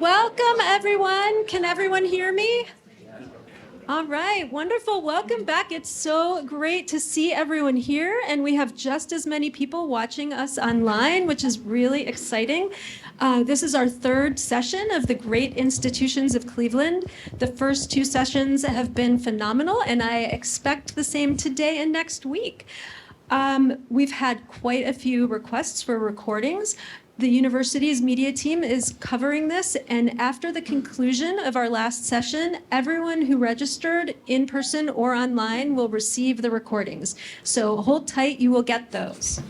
Welcome, everyone. Can everyone hear me? All right, wonderful. Welcome back. It's so great to see everyone here, and we have just as many people watching us online, which is really exciting. This is our third session of the Great Institutions of Cleveland. The first two sessions have been phenomenal, and I expect the same today and next week. We've had quite a few requests for recordings. The university's media team is covering this, and after the conclusion of our last session, everyone who registered in person or online will receive the recordings. So hold tight, you will get those.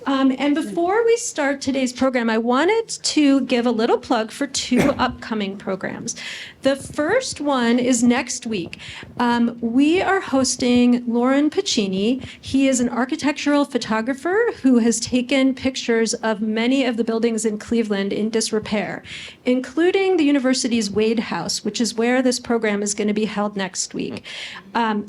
And before we start today's program, I wanted to give a little plug for two upcoming programs. The first one is next week. We are hosting Lauren Pacini. He is an architectural photographer who has taken pictures of many of the buildings in Cleveland in disrepair, including the university's Wade House, which is where this program is going to be held next week.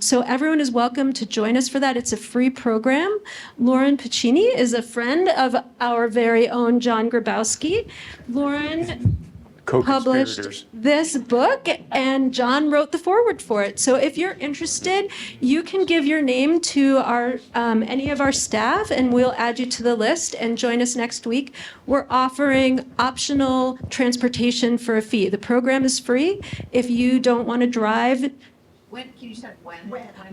So everyone is welcome to join us for that. It's a free program. Lauren Pacini is a friend of our very own John Grabowski. Lauren published this book, and John wrote the foreword for it. So if you're interested, you can give your name to our any of our staff, and we'll add you to the list and join us next week. We're offering optional transportation for a fee. The program is free. If you don't want to drive, When, can you start when?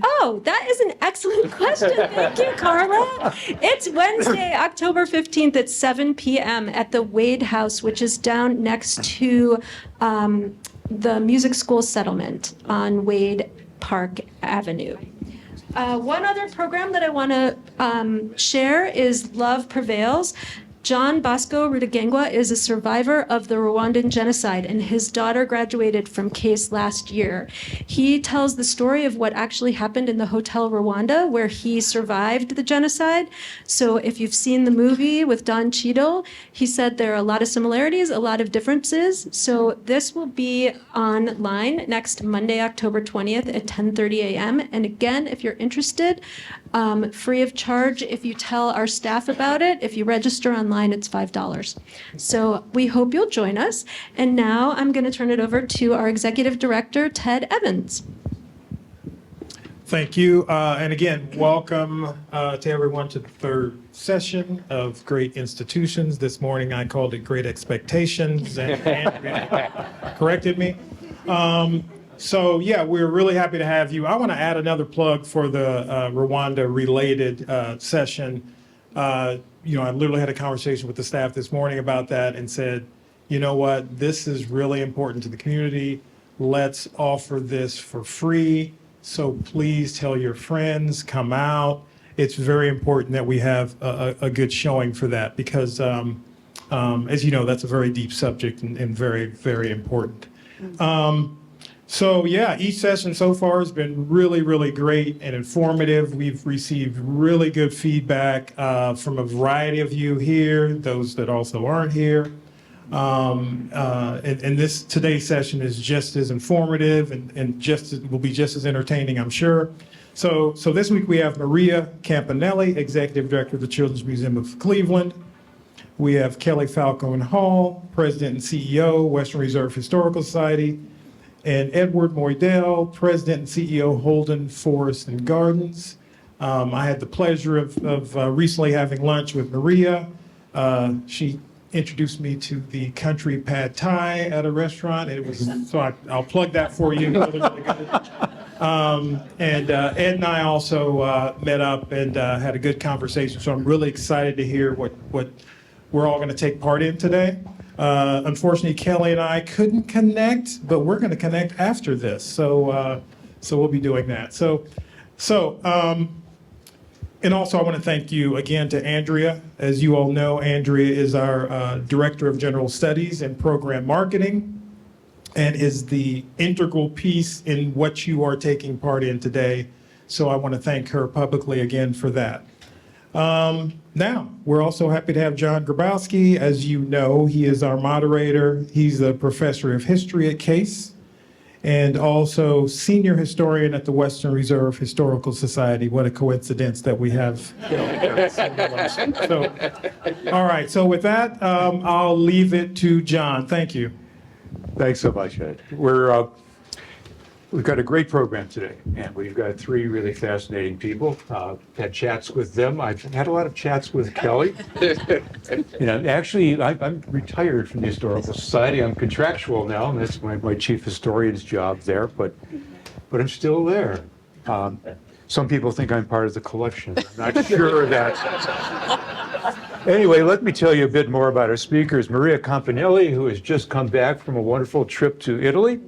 Oh, that is an excellent question. Thank you, Carla. It's Wednesday, October 15th at 7 p.m. at the Wade House, which is down next to the Music School Settlement on Wade Park Avenue. One other program that I want to share is Love Prevails. John Bosco Rutagengwa is a survivor of the Rwandan genocide, and his daughter graduated from CASE last year. He tells the story of what actually happened in the Hotel Rwanda, where he survived the genocide. So if you've seen the movie with Don Cheadle, he said there are a lot of similarities, a lot of differences. So this will be online next Monday, October 20th at 10:30 a.m. And again, if you're interested, free of charge if you tell our staff about it. If you register online, it's $5. So we hope you'll join us. And now I'm going to turn it over to our Executive Director, Ted Evans. Thank you. And again, welcome to everyone to the third session of Great Institutions. This morning I called it Great Expectations, and Andrea corrected me. So yeah, we're really happy to have you. I want to add another plug for the Rwanda-related session. I literally had a conversation with the staff this morning about that and said, you know what, this is really important to the community. Let's offer this for free. So please tell your friends, come out. It's very important that we have a good showing for that because, as you know, that's a very deep subject and very, very important. So yeah, each session so far has been really, really great and informative. We've received really good feedback from a variety of you here, those that also aren't here. And this today's session is just as informative and will be just as entertaining, I'm sure. So this week we have Maria Campanelli, Executive Director of the Children's Museum of Cleveland. We have Kelly Falcone Hall, President and CEO, Western Reserve Historical Society, and Edward Moydell, President and CEO, Holden Forest and Gardens. I had the pleasure of recently having lunch with Maria. She introduced me to the country pad thai at a restaurant. It was I'll plug that for you. Really, really good. And Ed and I also met up and had a good conversation. So I'm really excited to hear what we're all going to take part in today. Unfortunately, Kelly and I couldn't connect, but we're going to connect after this. So we'll be doing that. And also I want to thank you again to Andrea. As you all know, Andrea is our Director of General Studies and Program Marketing and is the integral piece in what you are taking part in today. So I want to thank her publicly again for that. Now, we're also happy to have John Grabowski. As you know, he is our moderator. He's a professor of history at CASE and also senior historian at the Western Reserve Historical Society. What a coincidence that we have. All right, so with that, I'll leave it to John. Thank you. Thanks so much, Ed. We've got a great program today, and we've got three really fascinating people. Had chats with them. I've had a lot of chats with Kelly. Actually, I'm retired from the Historical Society. I'm contractual now, and that's my chief historian's job there, but I'm still there. Some people think I'm part of the collection. I'm not sure of that. Anyway, let me tell you a bit more about our speakers. Maria Campanelli, who has just come back from a wonderful trip to Italy,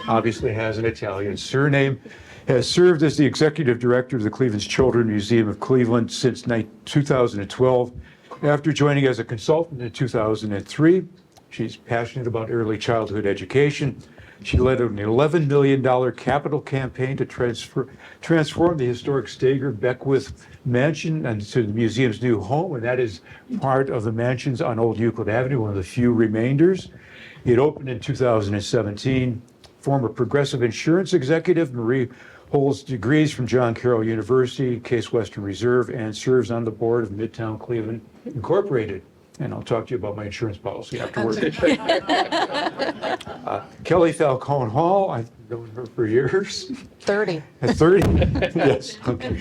obviously has an Italian surname, has served as the executive director of the Cleveland's Children's Museum of Cleveland since 2012. After joining as a consultant in 2003, she's passionate about early childhood education. She led an $11 million capital campaign to transform the historic Steger Beckwith Mansion into the museum's new home, and that is part of the mansions on Old Euclid Avenue, one of the few remainders. It opened in 2017. Former Progressive Insurance executive, Marie holds degrees from John Carroll University, Case Western Reserve, and serves on the board of Midtown Cleveland Incorporated. And I'll talk to you about my insurance policy afterwards. Kelly Falcone Hall, I've known her for years. 30. 30? Yes, okay.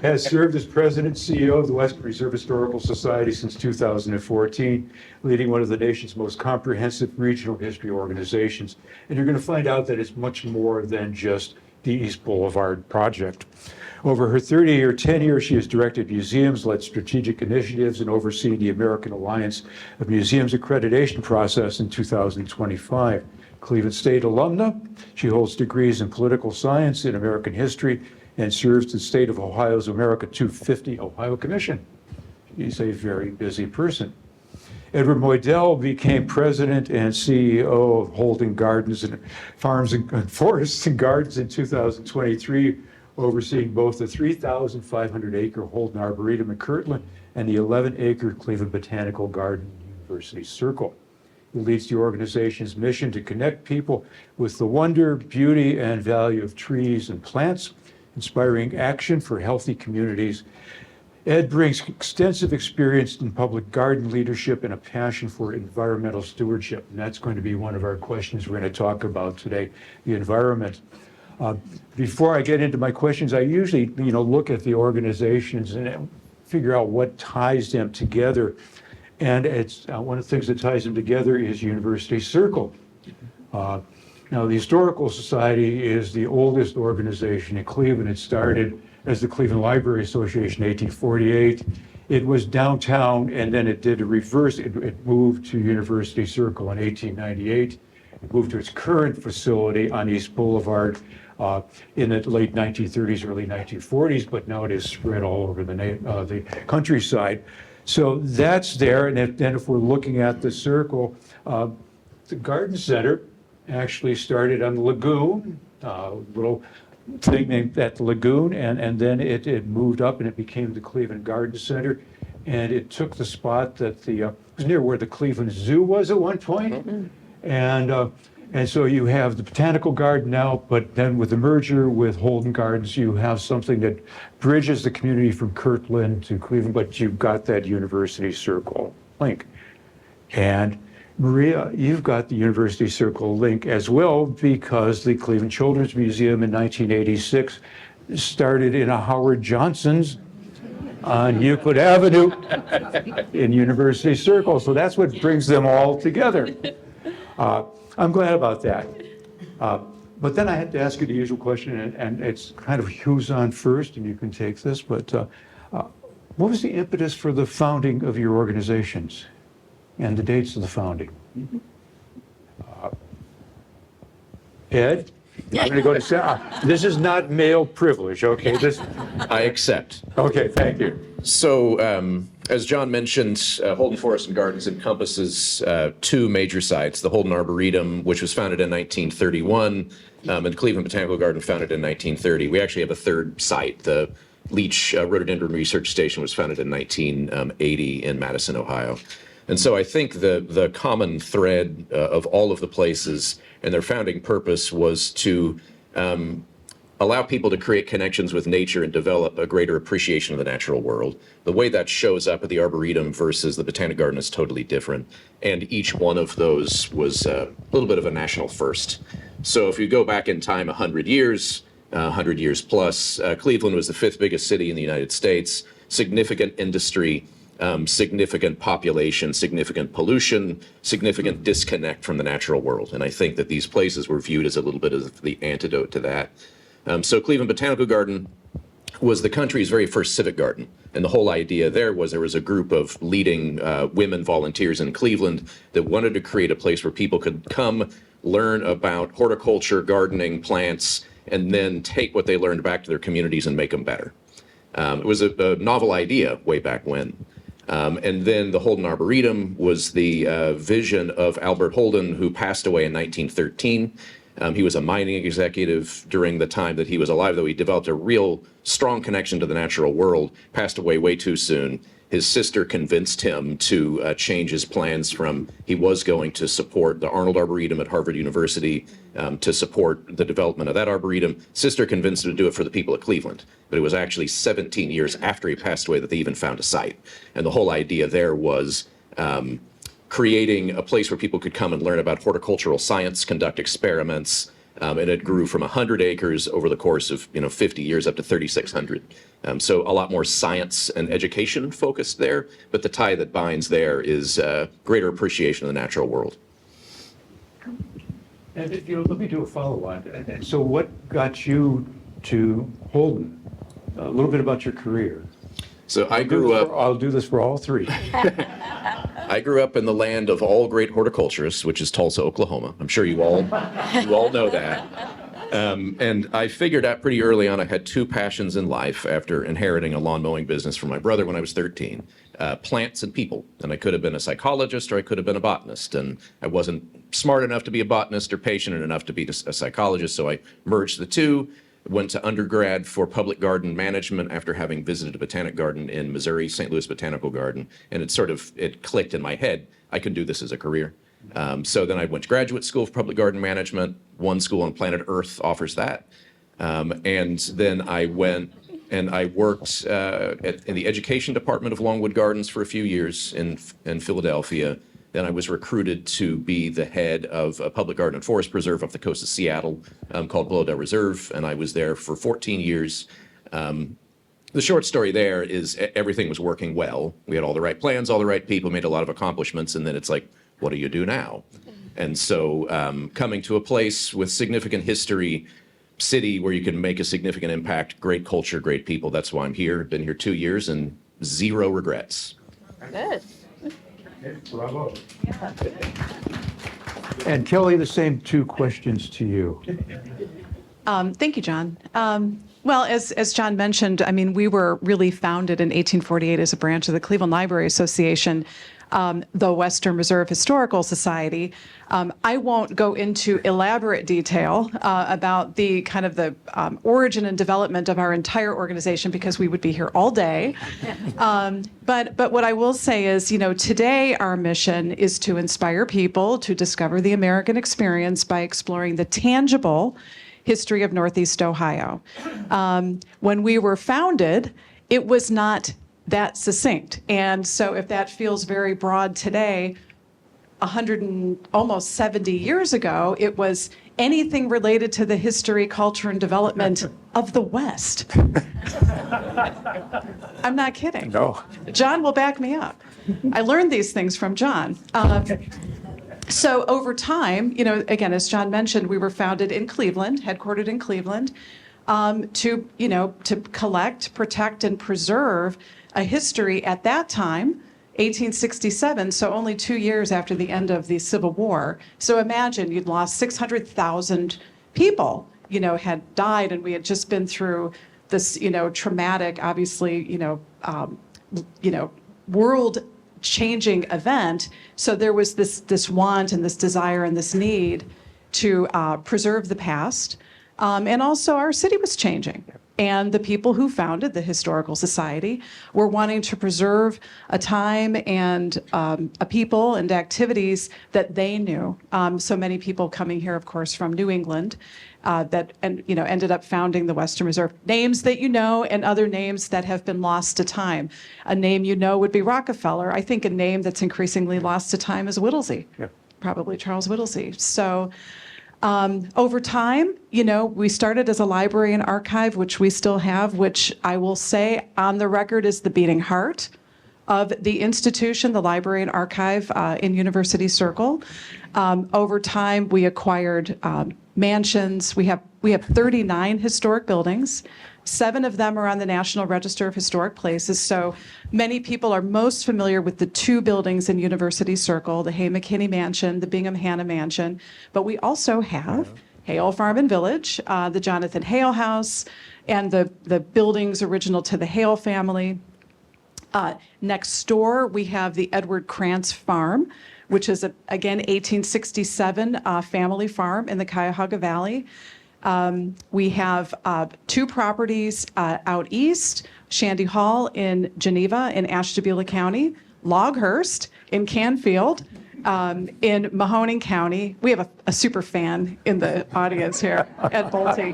Has served as president, CEO of the Western Reserve Historical Society since 2014, leading one of the nation's most comprehensive regional history organizations. And you're going to find out that it's much more than just the East Boulevard project. Over her 30-year tenure, she has directed museums, led strategic initiatives, and overseen the American Alliance of Museums accreditation process in 2025. Cleveland State alumna, she holds degrees in political science and American history and serves the state of Ohio's America 250 Ohio Commission. She's a very busy person. Edward Moydell became president and CEO of Holden Gardens and Farms and Forests and Gardens in 2023, overseeing both the 3,500-acre Holden Arboretum in Kirtland and the 11-acre Cleveland Botanical Garden University Circle. He leads the organization's mission to connect people with the wonder, beauty, and value of trees and plants, inspiring action for healthy communities. Ed brings extensive experience in public garden leadership and a passion for environmental stewardship. And that's going to be one of our questions we're going to talk about today, the environment. Before I get into my questions, I usually, look at the organizations and figure out what ties them together. And it's one of the things that ties them together is University Circle. Now, the Historical Society is the oldest organization in Cleveland. It started as the Cleveland Library Association in 1848. It was downtown, and then it did a reverse. It moved to University Circle in 1898. It moved to its current facility on East Boulevard in the late 1930s, early 1940s, but now it is spread all over the countryside. So that's there, and then if we're looking at the circle, the garden center actually started on the lagoon, little thing named that the lagoon, and then it moved up and it became the Cleveland Garden Center, and it took the spot that it was near where the Cleveland Zoo was at one point. And so you have the Botanical Garden now, but then with the merger with Holden Gardens, you have something that bridges the community from Kirtland to Cleveland, but you've got that University Circle link. And Maria, you've got the University Circle link as well, because the Cleveland Children's Museum in 1986 started in a Howard Johnson's on Euclid Avenue in University Circle. So that's what brings them all together. I'm glad about that. But then I had to ask you the usual question, and it's kind of who's on first, and you can take this, but what was the impetus for the founding of your organizations and the dates of the founding? Ed? I'm going to go to Sarah. This is not male privilege, okay? I accept. Okay, thank you. So, as John mentioned, Holden Forest and Gardens encompasses two major sites, the Holden Arboretum, which was founded in 1931, and the Cleveland Botanical Garden, founded in 1930. We actually have a third site. The Leach Rhododendron Research Station was founded in 1980 in Madison, Ohio. And so I think the common thread of all of the places and their founding purpose was to allow people to create connections with nature and develop a greater appreciation of the natural world. The way that shows up at the Arboretum versus the Botanic Garden is totally different. And each one of those was a little bit of a national first. So if you go back in time 100 years, 100 years plus, Cleveland was the 5th biggest city in the United States, significant industry, significant population, significant pollution, significant disconnect from the natural world. And I think that these places were viewed as a little bit of the antidote to that. So Cleveland Botanical Garden was the country's very first civic garden. And the whole idea there was a group of leading women volunteers in Cleveland that wanted to create a place where people could come, learn about horticulture, gardening, plants, and then take what they learned back to their communities and make them better. It was a novel idea way back when. And then the Holden Arboretum was the vision of Albert Holden, who passed away in 1913. He was a mining executive during the time that he was alive, though he developed a real strong connection to the natural world, passed away way too soon. His sister convinced him to change his plans from he was going to support the Arnold Arboretum at Harvard University to support the development of that arboretum. Sister convinced him to do it for the people of Cleveland. But it was actually 17 years after he passed away that they even found a site. And the whole idea there was creating a place where people could come and learn about horticultural science, conduct experiments, and it grew from 100 acres over the course of 50 years up to 3,600. So a lot more science and education focused there, but the tie that binds there is greater appreciation of the natural world. And let me do a follow-on. And so what got you to Holden? A little bit about your career. So I grew up. I'll do this for all three. I grew up in the land of all great horticulturists, which is Tulsa, Oklahoma. I'm sure you all know that. And I figured out pretty early on I had two passions in life after inheriting a lawn mowing business from my brother when I was 13, plants and people. And I could have been a psychologist or I could have been a botanist. And I wasn't smart enough to be a botanist or patient enough to be a psychologist, so I merged the two. Went to undergrad for public garden management after having visited a botanic garden in Missouri, St. Louis Botanical Garden, and it clicked in my head. I can do this as a career. So then I went to graduate school for public garden management. One school on planet Earth offers that. And then I went and I worked in the education department of Longwood Gardens for a few years in Philadelphia. Then I was recruited to be the head of a public garden and forest preserve off the coast of Seattle called Blodell Reserve, and I was there for 14 years. The short story there is everything was working well. We had all the right plans, all the right people, made a lot of accomplishments, and then it's like, what do you do now? And so coming to a place with significant history, city where you can make a significant impact, great culture, great people, that's why I'm here. Been here 2 years and zero regrets. Good. Bravo. And Kelly, the same two questions to you. Thank you, John. Well, as John mentioned, I mean, we were really founded in 1848 as a branch of the Cleveland Library Association, the Western Reserve Historical Society. I won't go into elaborate detail about the kind of the origin and development of our entire organization because we would be here all day. But what I will say is, today our mission is to inspire people to discover the American experience by exploring the tangible history of Northeast Ohio. When we were founded, it was not that succinct. And so if that feels very broad today, 100 and almost 70 years ago, it was anything related to the history, culture, and development of the West. I'm not kidding. No. John will back me up. I learned these things from John. So over time, again, as John mentioned, we were founded in Cleveland, headquartered in Cleveland, to collect, protect, and preserve a history at that time, 1867, so only 2 years after the end of the Civil War. So imagine you'd lost 600,000 people, had died, and we had just been through this, traumatic, obviously, world-changing event. So there was this want and this desire and this need to preserve the past, and also our city was changing. and the people who founded the Historical Society were wanting to preserve a time and a people and activities that they knew. So many people coming here, of course, from New England, ended up founding the Western Reserve. Names that you know and other names that have been lost to time. A name you know would be Rockefeller. I think a name that's increasingly lost to time is Whittlesey. Yeah. Probably Charles Whittlesey. So over time, we started as a library and archive, which we still have, which I will say on the record is the beating heart of the institution, the library and archive in University Circle. Over time, we acquired mansions. We have 39 historic buildings. 7 of them are on the National Register of Historic Places. So many people are most familiar with the 2 buildings in University Circle, the Hay McKinney Mansion, the Bingham Hanna Mansion. But we also have Hale Farm and Village, the Jonathan Hale House, and the buildings original to the Hale family. Next door, we have the Edward Krantz Farm, which is, again, 1867 family farm in the Cuyahoga Valley. We have 2 properties out east, Shandy Hall in Geneva in Ashtabula County, Loghurst in Canfield, in Mahoning County. We have a super fan in the audience here, Ed Bolte.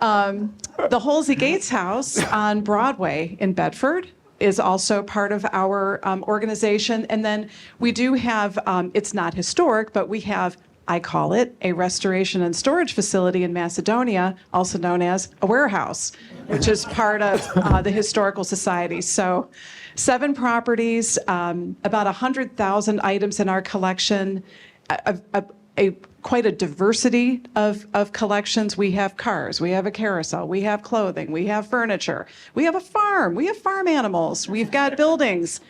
The Holsey Gates House on Broadway in Bedford is also part of our organization. And then we do have, it's not historic, but we have, I call it, a restoration and storage facility in Macedonia, also known as a warehouse, which is part of the Historical Society. So 7 properties, about 100,000 items in our collection, quite a diversity of collections. We have cars, we have a carousel, we have clothing, we have furniture, we have a farm, we have farm animals, we've got buildings.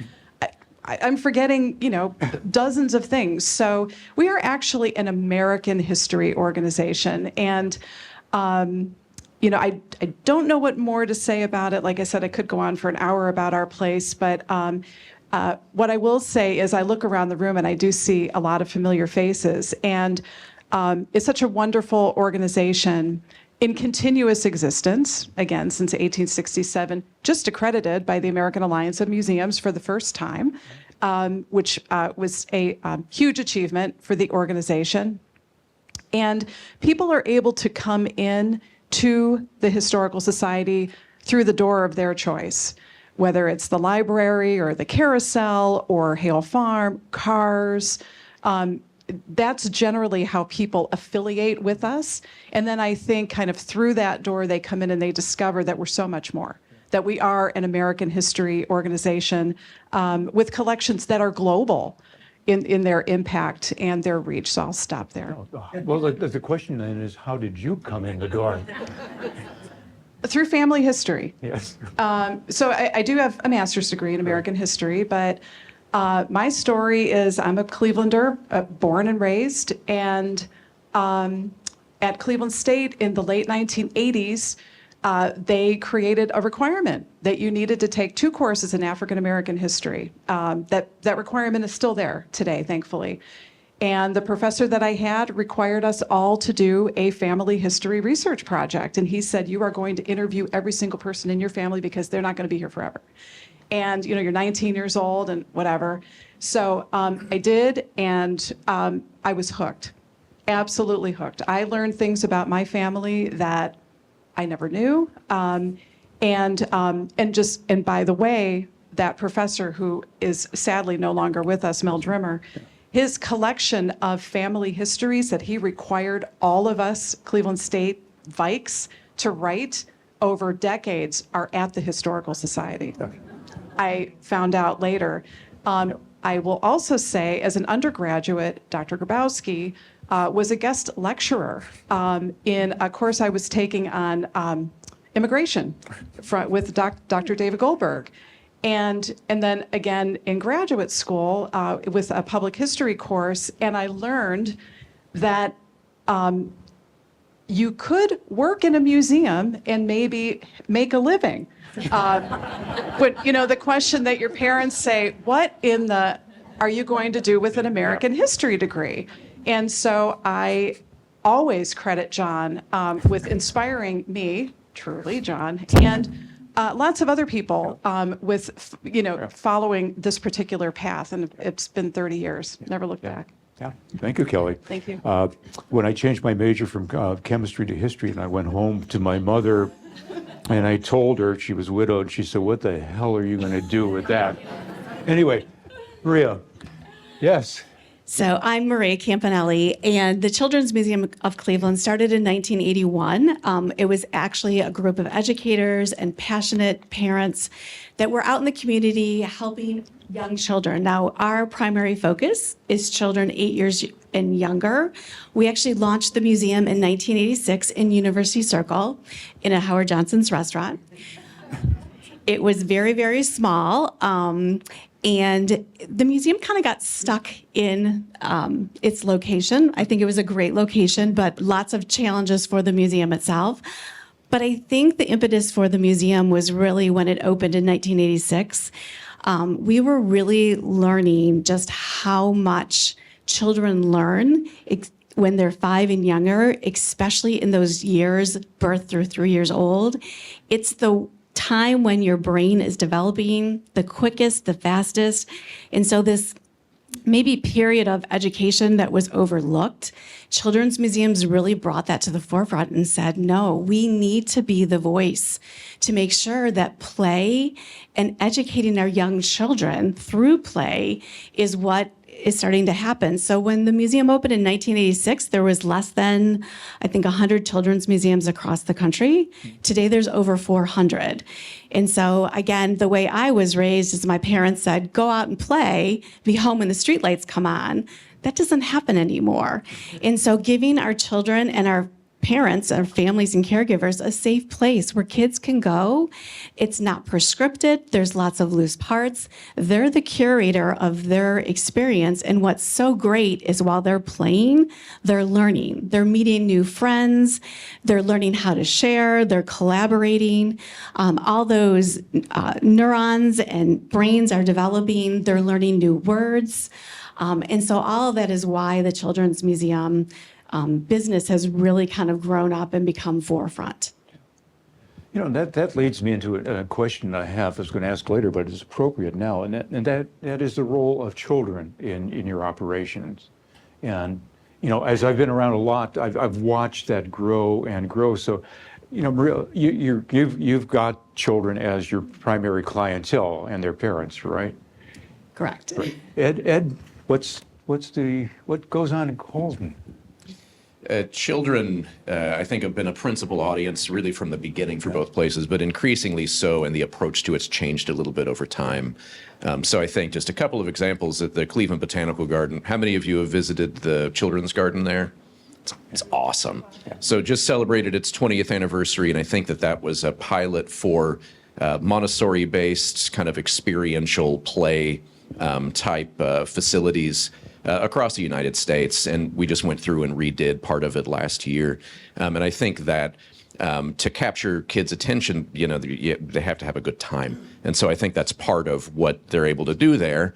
I'm forgetting, dozens of things. So we are actually an American history organization. And, I don't know what more to say about it. Like I said, I could go on for an hour about our place, but what I will say is I look around the room and I do see a lot of familiar faces. And it's such a wonderful organization in continuous existence, again, since 1867, just accredited by the American Alliance of Museums for the first time, which was a huge achievement for the organization. And people are able to come in to the Historical Society through the door of their choice, whether it's the library or the carousel or Hale Farm, cars. That's generally how people affiliate with us. And then I think kind of through that door, they come in and they discover that we're so much more, that we are an American history organization with collections that are global in their impact and their reach. So I'll stop there. Well, the question then is, how did you come in the door? Through family history. Yes. So I do have a master's degree in American history, but my story is I'm a Clevelander, born and raised, and at Cleveland State in the late 1980s, they created a requirement that you needed to take 2 courses in African American history. That requirement is still there today, thankfully. And the professor that I had required us all to do a family history research project. And he said, you are going to interview every single person in your family because they're not going to be here forever. And you're 19 years old and whatever. So I did, and I was hooked, absolutely hooked. I learned things about my family that I never knew. And by the way, that professor who is sadly no longer with us, Mel Drimmer, his collection of family histories that he required all of us Cleveland State Vikes to write over decades are at the Historical Society. I found out later. I will also say, as an undergraduate, Dr. Grabowski was a guest lecturer in a course I was taking on immigration with Dr. David Goldberg. And then again in graduate school with a public history course, and I learned that you could work in a museum and maybe make a living. But the question that your parents say, what in the are you going to do with an American history degree? And so I always credit John with inspiring me, Truly, John. And lots of other people following this particular path. And it's been 30 years. Never looked back. Yeah. Thank you, Kelly. Thank you. When I changed my major from chemistry to history, and I went home to my mother, and I told her, she was widowed, she said, "What the hell are you going to do with that?" Anyway, Maria, yes. So I'm Maria Campanelli, and the Children's Museum of Cleveland started in 1981. It was actually a group of educators and passionate parents that were out in the community helping young children. Now, our primary focus is children 8 years and younger. We actually launched the museum in 1986 in University Circle in a Howard Johnson's restaurant. It was very, very small. And the museum kind of got stuck in its location. I think it was a great location, but lots of challenges for the museum itself. But I think the impetus for the museum was really when it opened in 1986. We were really learning just how much children learn when they're 5 and younger, especially in those years, birth through 3 years old. It's the time when your brain is developing the quickest, the fastest. And so this maybe period of education that was overlooked, children's museums really brought that to the forefront and said, no, we need to be the voice to make sure that play and educating our young children through play is what is starting to happen. So when the museum opened in 1986, there was less than, I think, 100 children's museums across the country. Today, there's over 400. And so, again, the way I was raised is my parents said, go out and play, be home when the streetlights come on. That doesn't happen anymore. And so giving our children and our parents, our families and caregivers, a safe place where kids can go. It's not prescripted. There's lots of loose parts. They're the curator of their experience. And what's so great is while they're playing, they're learning. They're meeting new friends. They're learning how to share. They're collaborating. All those neurons and brains are developing. They're learning new words. And so all of that is why the Children's Museum business has really kind of grown up and become forefront. You know, that leads me into a question I have. I was going to ask later, but it's appropriate now, and that is the role of children in your operations. And you know, as I've been around a lot, I've watched that grow and grow. So, you know, Maria, you've got children as your primary clientele and their parents, right? Correct. Right. Ed, what goes on in Colton? Children, I think, have been a principal audience really from the beginning for both places, but increasingly so, and the approach to it's changed a little bit over time. So I think just a couple of examples at the Cleveland Botanical Garden. How many of you have visited the children's garden there? It's awesome. So just celebrated its 20th anniversary, and I think that was a pilot for Montessori-based kind of experiential play type facilities across the United States, and we just went through and redid part of it last year. And I think that to capture kids' attention, you know, they have to have a good time. And so I think that's part of what they're able to do there.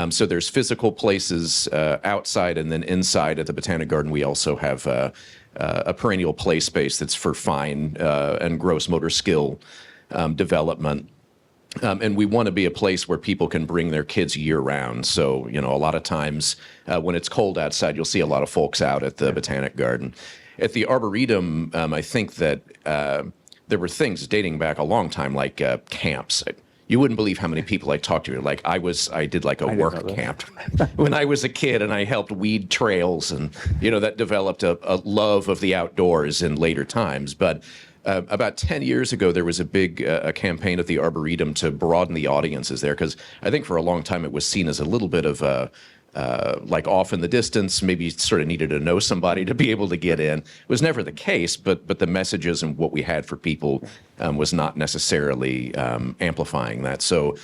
So there's physical places outside, and then inside at the Botanic Garden, we also have a perennial play space that's for fine and gross motor skill development. And we want to be a place where people can bring their kids year round. So, you know, a lot of times when it's cold outside, you'll see a lot of folks out at the Botanic Garden. At the Arboretum, I think that there were things dating back a long time, like camps. You wouldn't believe how many people I talked to. Like I did like a work camp when I was a kid, and I helped weed trails, and you know that developed a love of the outdoors in later times. But about 10 years ago, there was a big campaign at the Arboretum to broaden the audiences there, because I think for a long time it was seen as a little bit of like off in the distance, maybe sort of needed to know somebody to be able to get in. It was never the case, but the messages and what we had for people was not necessarily amplifying that. So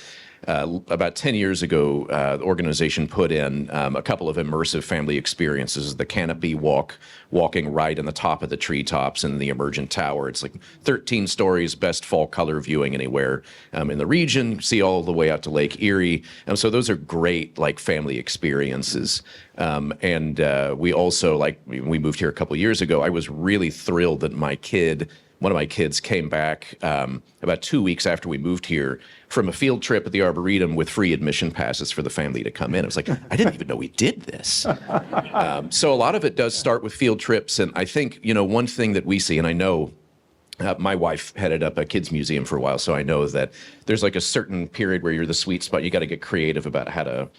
about 10 years ago, the organization put in a couple of immersive family experiences, the canopy walking right in the top of the treetops and the emergent tower. It's like 13 stories, best fall color viewing anywhere in the region, see all the way out to Lake Erie. So those are great like family experiences. And we also, like, we moved here a couple years ago, I was really thrilled that my kid one of my kids came back about 2 weeks after we moved here from a field trip at the Arboretum with free admission passes for the family to come in. I was like, I didn't even know we did this. So a lot of it does start with field trips. And I think, one thing that we see, and I know my wife headed up a kids museum for a while, so I know that there's like a certain period where you're the sweet spot. You got to get creative about how to,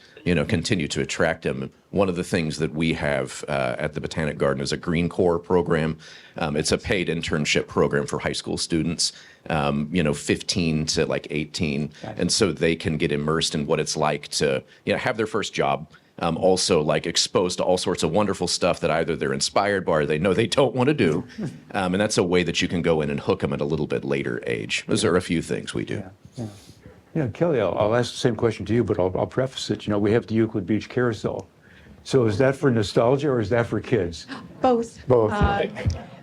continue to attract them. One of the things that we have at the Botanic Garden is a Green Corps program. It's a paid internship program for high school students, 15 to like 18, and so they can get immersed in what it's like to, have their first job. Also like exposed to all sorts of wonderful stuff that either they're inspired by or they know they don't want to do. And that's a way that you can go in and hook them at a little bit later age. Those are a few things we do. Kelly, I'll ask the same question to you, but I'll preface it. We have the Euclid Beach Carousel. So is that for nostalgia or is that for kids? Both. Both.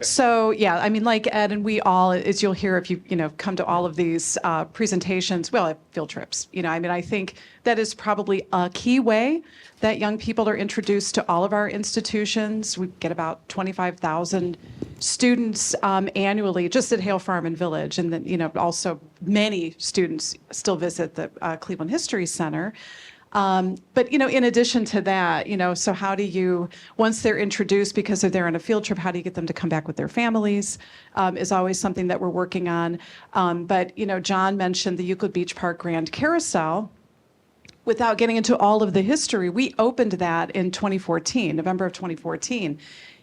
So yeah, I mean, like Ed and we all, as you'll hear if you come to all of these presentations, well, field trips. I think that is probably a key way that young people are introduced to all of our institutions. We get about 25,000 students annually just at Hale Farm and Village, and then also many students still visit the Cleveland History Center. But in addition to that, so how do you, once they're introduced because they're on a field trip, how do you get them to come back with their families? Is always something that we're working on. But John mentioned the Euclid Beach Park Grand Carousel. Without getting into all of the history, we opened that in 2014, November of 2014,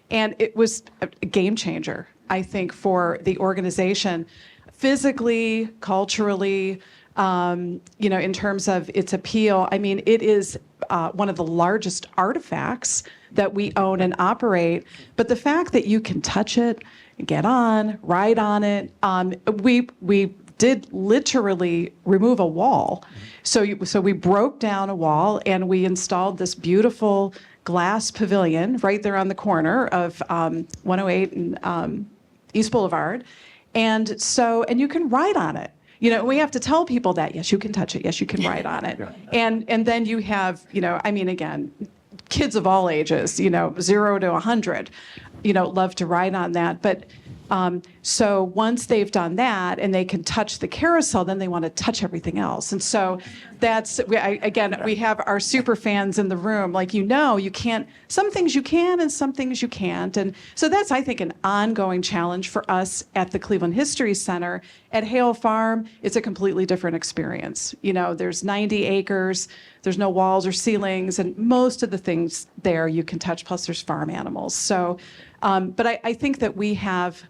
and it was a game changer, I think, for the organization, physically, culturally. In terms of its appeal, I mean, it is one of the largest artifacts that we own and operate. But the fact that you can touch it, get on, ride on it, we did literally remove a wall. So we broke down a wall and we installed this beautiful glass pavilion right there on the corner of 108 and East Boulevard, and you can ride on it. We have to tell people that, yes, you can touch it. Yes, you can ride on it. And then you have, again, kids of all ages, 0 to 100, love to ride on that. But so once they've done that and they can touch the carousel, then they want to touch everything else. And so we have our super fans in the room. Like, you can't, some things you can and some things you can't. And so that's, I think, an ongoing challenge for us at the Cleveland History Center. At Hale Farm, it's a completely different experience. There's 90 acres, there's no walls or ceilings, and most of the things there you can touch, plus there's farm animals. So, but I think that we have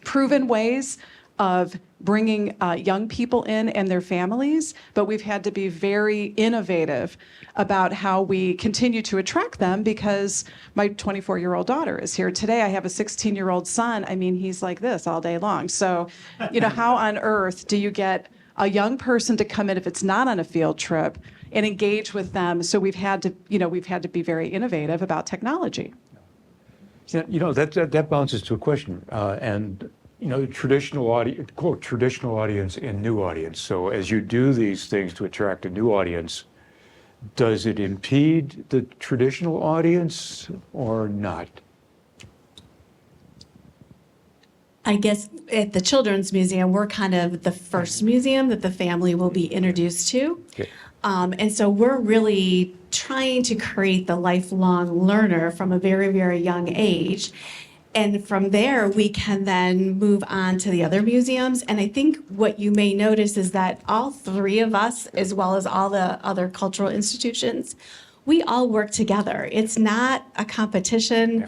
proven ways of bringing young people in and their families, but we've had to be very innovative about how we continue to attract them, because my 24-year-old daughter is here today. I have a 16-year-old son. I mean, he's like this all day long. So, how on earth do you get a young person to come in if it's not on a field trip and engage with them? So we've had to be very innovative about technology. That bounces to a question, and traditional audience, quote, traditional audience and new audience. So as you do these things to attract a new audience, does it impede the traditional audience or not? I guess at the Children's Museum, we're kind of the first museum that the family will be introduced to. Okay. And so we're really trying to create the lifelong learner from a very, very young age. And from there, we can then move on to the other museums. And I think what you may notice is that all three of us, as well as all the other cultural institutions, we all work together. It's not a competition.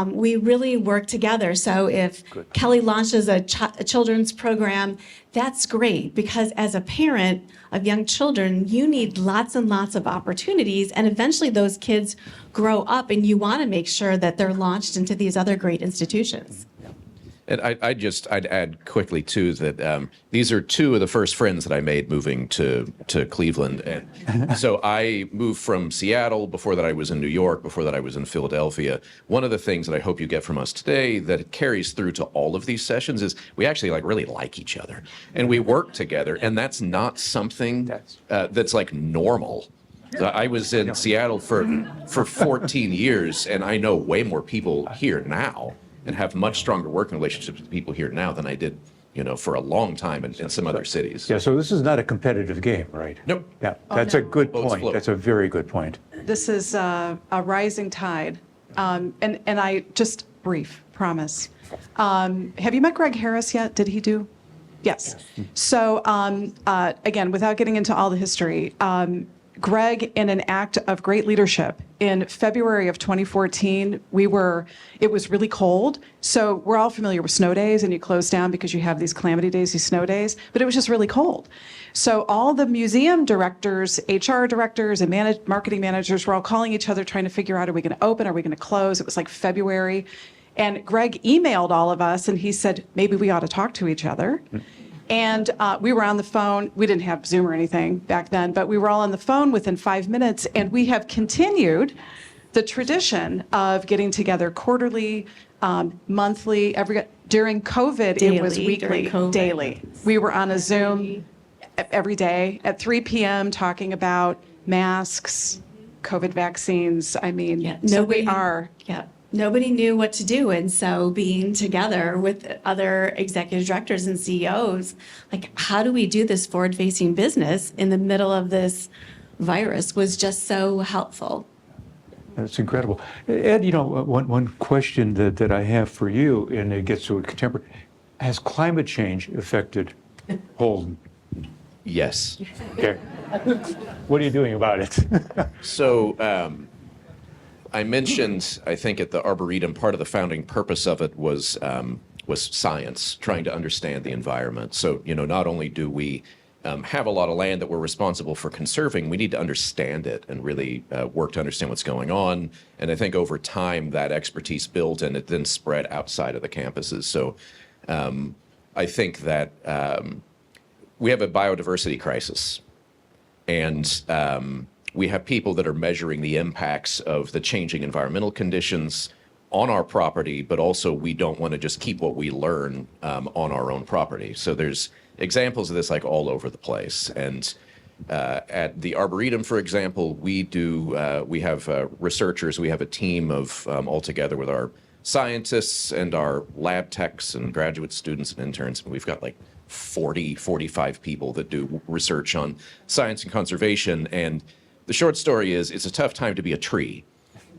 We really work together. So if Kelly launches a children's program, that's great, because as a parent of young children, you need lots and lots of opportunities. And eventually those kids grow up and you want to make sure that they're launched into these other great institutions. And I'd add quickly too that these are two of the first friends that I made moving to Cleveland. And so I moved from Seattle. Before that I was in New York. Before that I was in Philadelphia. One of the things that I hope you get from us today that carries through to all of these sessions is we actually really like each other and we work together. And that's not something that's like normal. I was in Seattle for 14 years and I know way more people here now and have much stronger working relationships with people here now than I did, for a long time in some other cities. Yeah, so this is not a competitive game, right? Nope. Yeah, that's a good Boats point. float. That's a very good point. This is a rising tide. And I just brief, promise. Have you met Greg Harris yet? Did he do? Yes. So again, without getting into all the history, Greg, in an act of great leadership, in February of 2014, it was really cold. So we're all familiar with snow days, and you close down because you have these calamity days, these snow days, but it was just really cold. So all the museum directors, HR directors, and marketing managers were all calling each other, trying to figure out, are we going to open? Are we going to close? It was like February. And Greg emailed all of us, and he said, maybe we ought to talk to each other. And we were on the phone. We didn't have Zoom or anything back then, but we were all on the phone within 5 minutes. And we have continued the tradition of getting together quarterly, monthly, during COVID, it was Daily, during weekly, COVID. daily. We were on a Zoom every day at 3 p.m. talking about masks, COVID vaccines. I mean, Yeah, so we are. Yeah, nobody knew what to do, and so being together with other executive directors and CEOs, like, how do we do this forward-facing business in the middle of this virus was just so helpful. That's incredible. Ed, one question that I have for you, and it gets to a contemporary, has climate change affected Holden? Yes. Okay. What are you doing about it? So I mentioned, I think at the Arboretum, part of the founding purpose of it was science, trying to understand the environment. So, not only do we have a lot of land that we're responsible for conserving, we need to understand it and really work to understand what's going on. And I think over time that expertise built and it then spread outside of the campuses. So I think that we have a biodiversity crisis. And we have people that are measuring the impacts of the changing environmental conditions on our property, but also we don't want to just keep what we learn on our own property. So there's examples of this like all over the place. And at the Arboretum, for example, we have researchers, we have a team of all together with our scientists and our lab techs and graduate students and interns. We've got like 45 people that do research on science and conservation. And the short story is it's a tough time to be a tree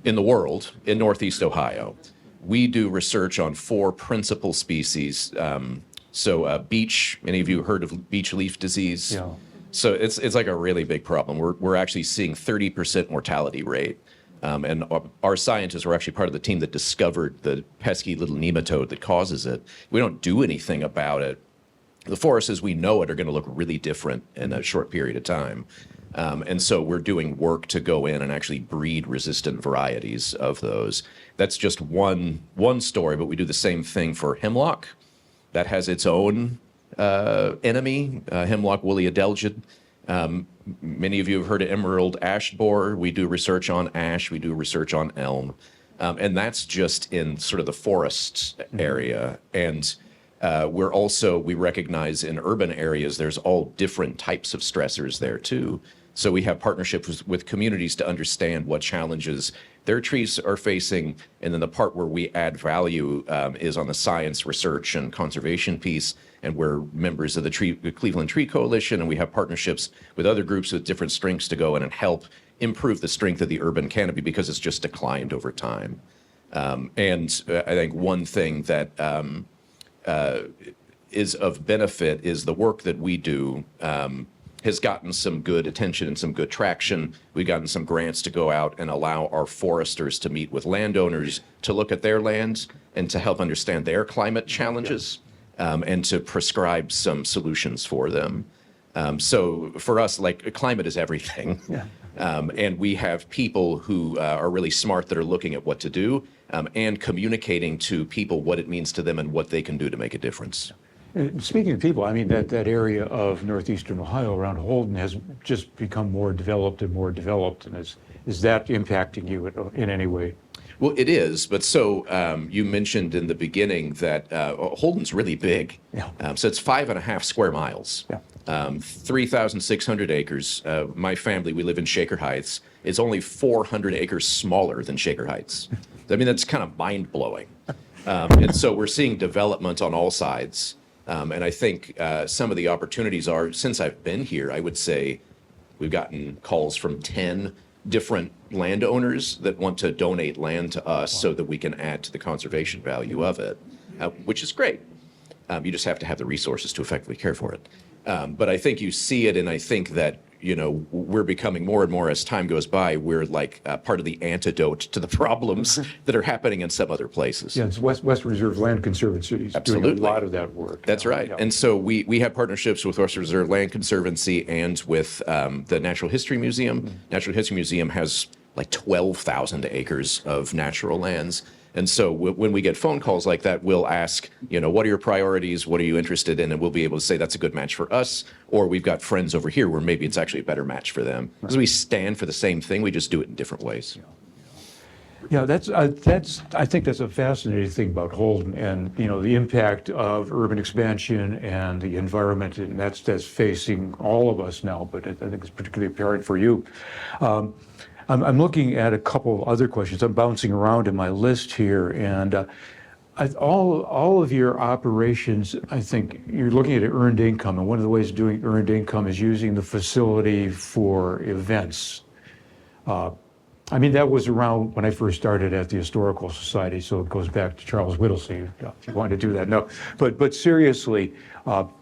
in the world in Northeast Ohio. We do research on 4 principal species. Beech, any of you heard of beech leaf disease? Yeah. So it's like a really big problem. We're actually seeing 30% mortality rate. And our scientists were actually part of the team that discovered the pesky little nematode that causes it. We don't do anything about it. The forests as we know it are going to look really different in a short period of time. And so we're doing work to go in and actually breed resistant varieties of those. That's just one story, but we do the same thing for hemlock. That has its own enemy, hemlock woolly adelgid. Many of you have heard of emerald ash borer. We do research on ash. We do research on elm. And that's just in sort of the forest area. And we recognize in urban areas, there's all different types of stressors there too. So we have partnerships with communities to understand what challenges their trees are facing. And then the part where we add value is on the science, research, and conservation piece. And we're members of the Cleveland Tree Coalition, and we have partnerships with other groups with different strengths to go in and help improve the strength of the urban canopy because it's just declined over time. And I think one thing that is of benefit is the work that we do has gotten some good attention and some good traction. We've gotten some grants to go out and allow our foresters to meet with landowners to look at their lands and to help understand their climate challenges and to prescribe some solutions for them. So for us, like climate is everything. Yeah. And we have people who are really smart that are looking at what to do and communicating to people what it means to them and what they can do to make a difference. Speaking of people, I mean, that area of northeastern Ohio around Holden has just become more developed. And is that impacting you in any way? Well, it is. But so you mentioned in the beginning that Holden's really big. Yeah. So it's 5.5 square miles. Yeah. 3,600 acres. My family, we live in Shaker Heights. It's only 400 acres smaller than Shaker Heights. I mean, that's kind of mind-blowing. And so we're seeing development on all sides. And I think some of the opportunities are, since I've been here, I would say we've gotten calls from 10 different landowners that want to donate land to us so that we can add to the conservation value of it, which is great. You just have to have the resources to effectively care for it. But I think you see it, and I think that, we're becoming more and more as time goes by, we're like part of the antidote to the problems that are happening in some other places. Yeah, it's Western Reserve Land Conservancy is doing a Absolutely. lot of that work. That's right. Yeah. And so we have partnerships with Western Reserve Land Conservancy and with the Natural History Museum. Natural History Museum has like 12,000 acres of natural lands. And so when we get phone calls like that, we'll ask, what are your priorities? What are you interested in? And we'll be able to say that's a good match for us. Or we've got friends over here where maybe it's actually a better match for them. Because we stand for the same thing, we just do it in different ways. Yeah, I think that's a fascinating thing about Holden and, the impact of urban expansion and the environment, and that's facing all of us now, but I think it's particularly apparent for you. I'm looking at a couple of other questions. I'm bouncing around in my list here, and all of your operations, I think you're looking at earned income, and one of the ways of doing earned income is using the facility for events. That was around when I first started at the Historical Society, so it goes back to Charles Whittlesey, if you want to do that. No, but seriously, how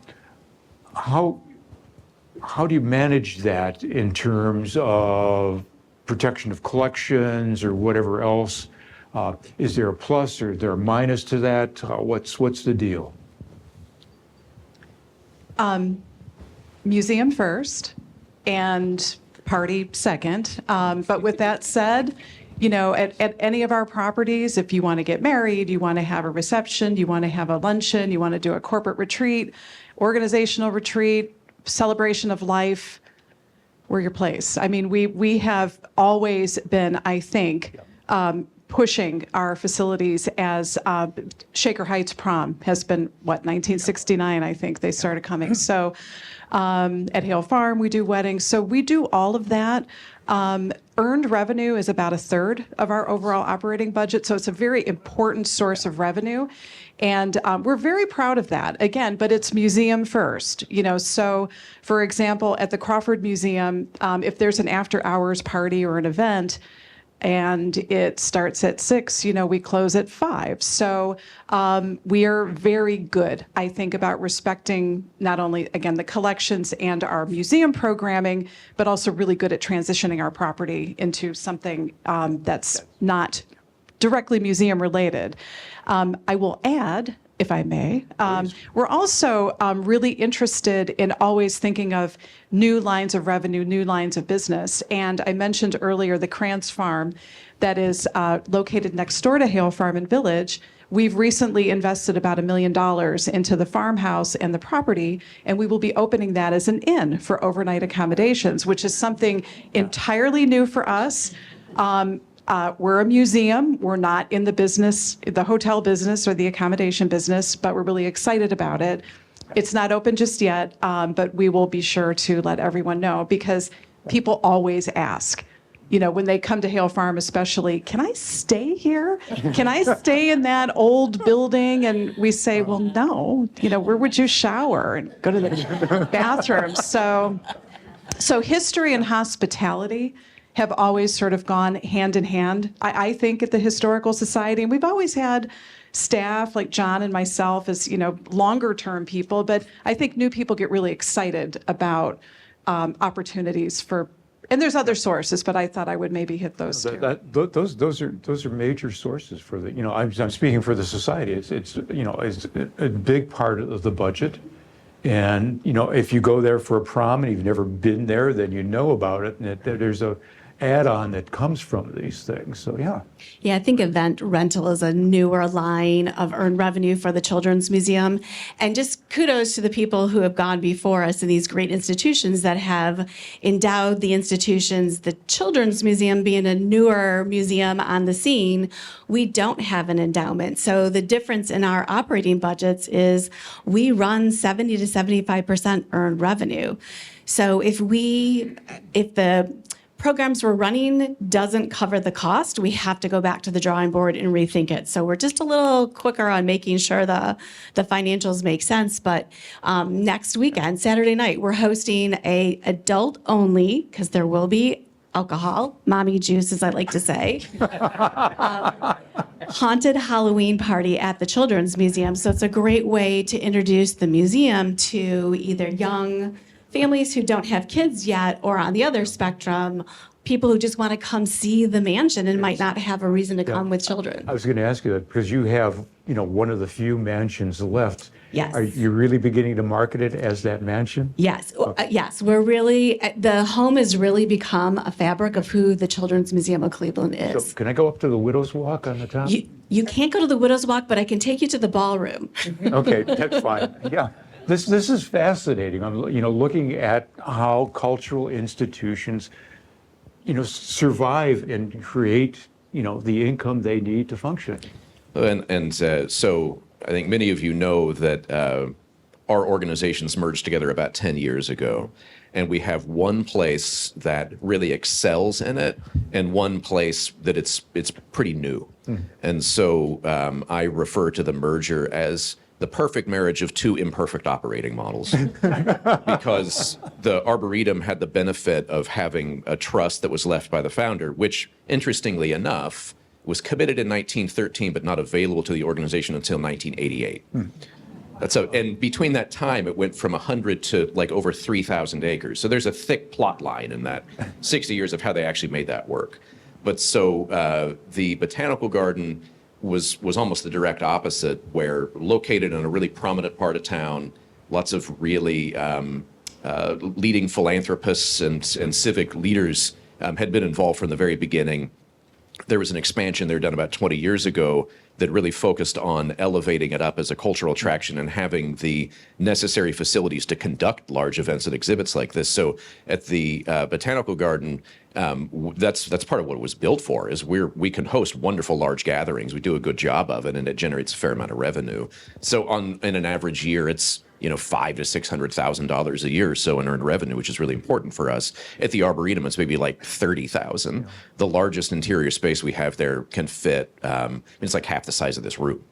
do you manage that in terms of protection of collections or whatever else? Is there a plus or is there a minus to that? What's the deal? Museum first and party second. But with that said, at any of our properties, if you want to get married, you want to have a reception, you want to have a luncheon, you want to do a corporate retreat, organizational retreat, celebration of life, we're your place. We have always been, I think, pushing our facilities as Shaker Heights Prom has been, 1969, I think they started coming. So at Hale Farm, we do weddings. So we do all of that. Earned revenue is about a third of our overall operating budget. So it's a very important source of revenue. And we're very proud of that, again, but it's museum first. So for example, at the Crawford Museum, if there's an after hours party or an event, and it starts at 6, we close at 5. So we are very good, I think, about respecting not only, again, the collections and our museum programming, but also really good at transitioning our property into something that's not directly museum related. I will add, if I may, we're also really interested in always thinking of new lines of revenue, new lines of business. And I mentioned earlier the Krantz Farm that is located next door to Hale Farm and Village. We've recently invested about $1 million into the farmhouse and the property, and we will be opening that as an inn for overnight accommodations, which is something entirely new for us. We're a museum. We're not in the business, the hotel business or the accommodation business, but we're really excited about it. It's not open just yet, but we will be sure to let everyone know because people always ask, when they come to Hale Farm especially, can I stay here? Can I stay in that old building? And we say, well, no, where would you shower and go to the bathroom? So history and hospitality have always sort of gone hand in hand, I think, at the Historical Society. And we've always had staff like John and myself as, longer term people, but I think new people get really excited about opportunities for, and there's other sources, but I thought I would maybe hit those two. Those are major sources for the, I'm speaking for the society. It's a big part of the budget. And, if you go there for a prom and you've never been there, then you know about it. And there's a add-on that comes from these things. So, yeah. Yeah, I think event rental is a newer line of earned revenue for the Children's Museum. And just kudos to the people who have gone before us in these great institutions that have endowed the institutions. The Children's Museum being a newer museum on the scene, we don't have an endowment. So the difference in our operating budgets is we run 70 to 75% earned revenue. So if the programs we're running doesn't cover the cost. We have to go back to the drawing board and rethink it. So we're just a little quicker on making sure the financials make sense. But next weekend, Saturday night, we're hosting a adult only, because there will be alcohol, mommy juice, as I like to say, haunted Halloween party at the Children's Museum. So it's a great way to introduce the museum to either young families who don't have kids yet, or on the other spectrum, people who just want to come see the mansion and might not have a reason to come with children. I was going to ask you that because you have, one of the few mansions left. Yes. Are you really beginning to market it as that mansion? Yes, yes, we're really, the home has really become a fabric of who the Children's Museum of Cleveland So is. can I go up to the Widow's Walk on the top? You can't go to the Widow's Walk, but I can take you to the ballroom. Okay, that's fine. Yeah. This is fascinating. I'm, looking at how cultural institutions, survive and create, the income they need to function. So I think many of you know that our organizations merged together about 10 years ago. And we have one place that really excels in it and one place that it's pretty new. And so I refer to the merger as the perfect marriage of two imperfect operating models. Because the Arboretum had the benefit of having a trust that was left by the founder, which, interestingly enough, was committed in 1913 but not available to the organization until 1988. And between that time, it went from 100 to like over 3,000 acres. So there's a thick plot line in that 60 years of how they actually made that work. But so the Botanical Garden was almost the direct opposite, where located in a really prominent part of town, lots of really leading philanthropists and civic leaders had been involved from the very beginning. There was an expansion there done about 20 years ago that really focused on elevating it up as a cultural attraction and having the necessary facilities to conduct large events and exhibits like this. So at the Botanical Garden, that's part of what it was built for, is we can host wonderful large gatherings. We do a good job of it, and it generates a fair amount of revenue. So in an average year, it's $500,000 to $600,000 a year or so in earned revenue, which is really important for us. At the Arboretum, it's maybe like 30,000. Yeah. The largest interior space we have there can fit. It's like half the size of this room.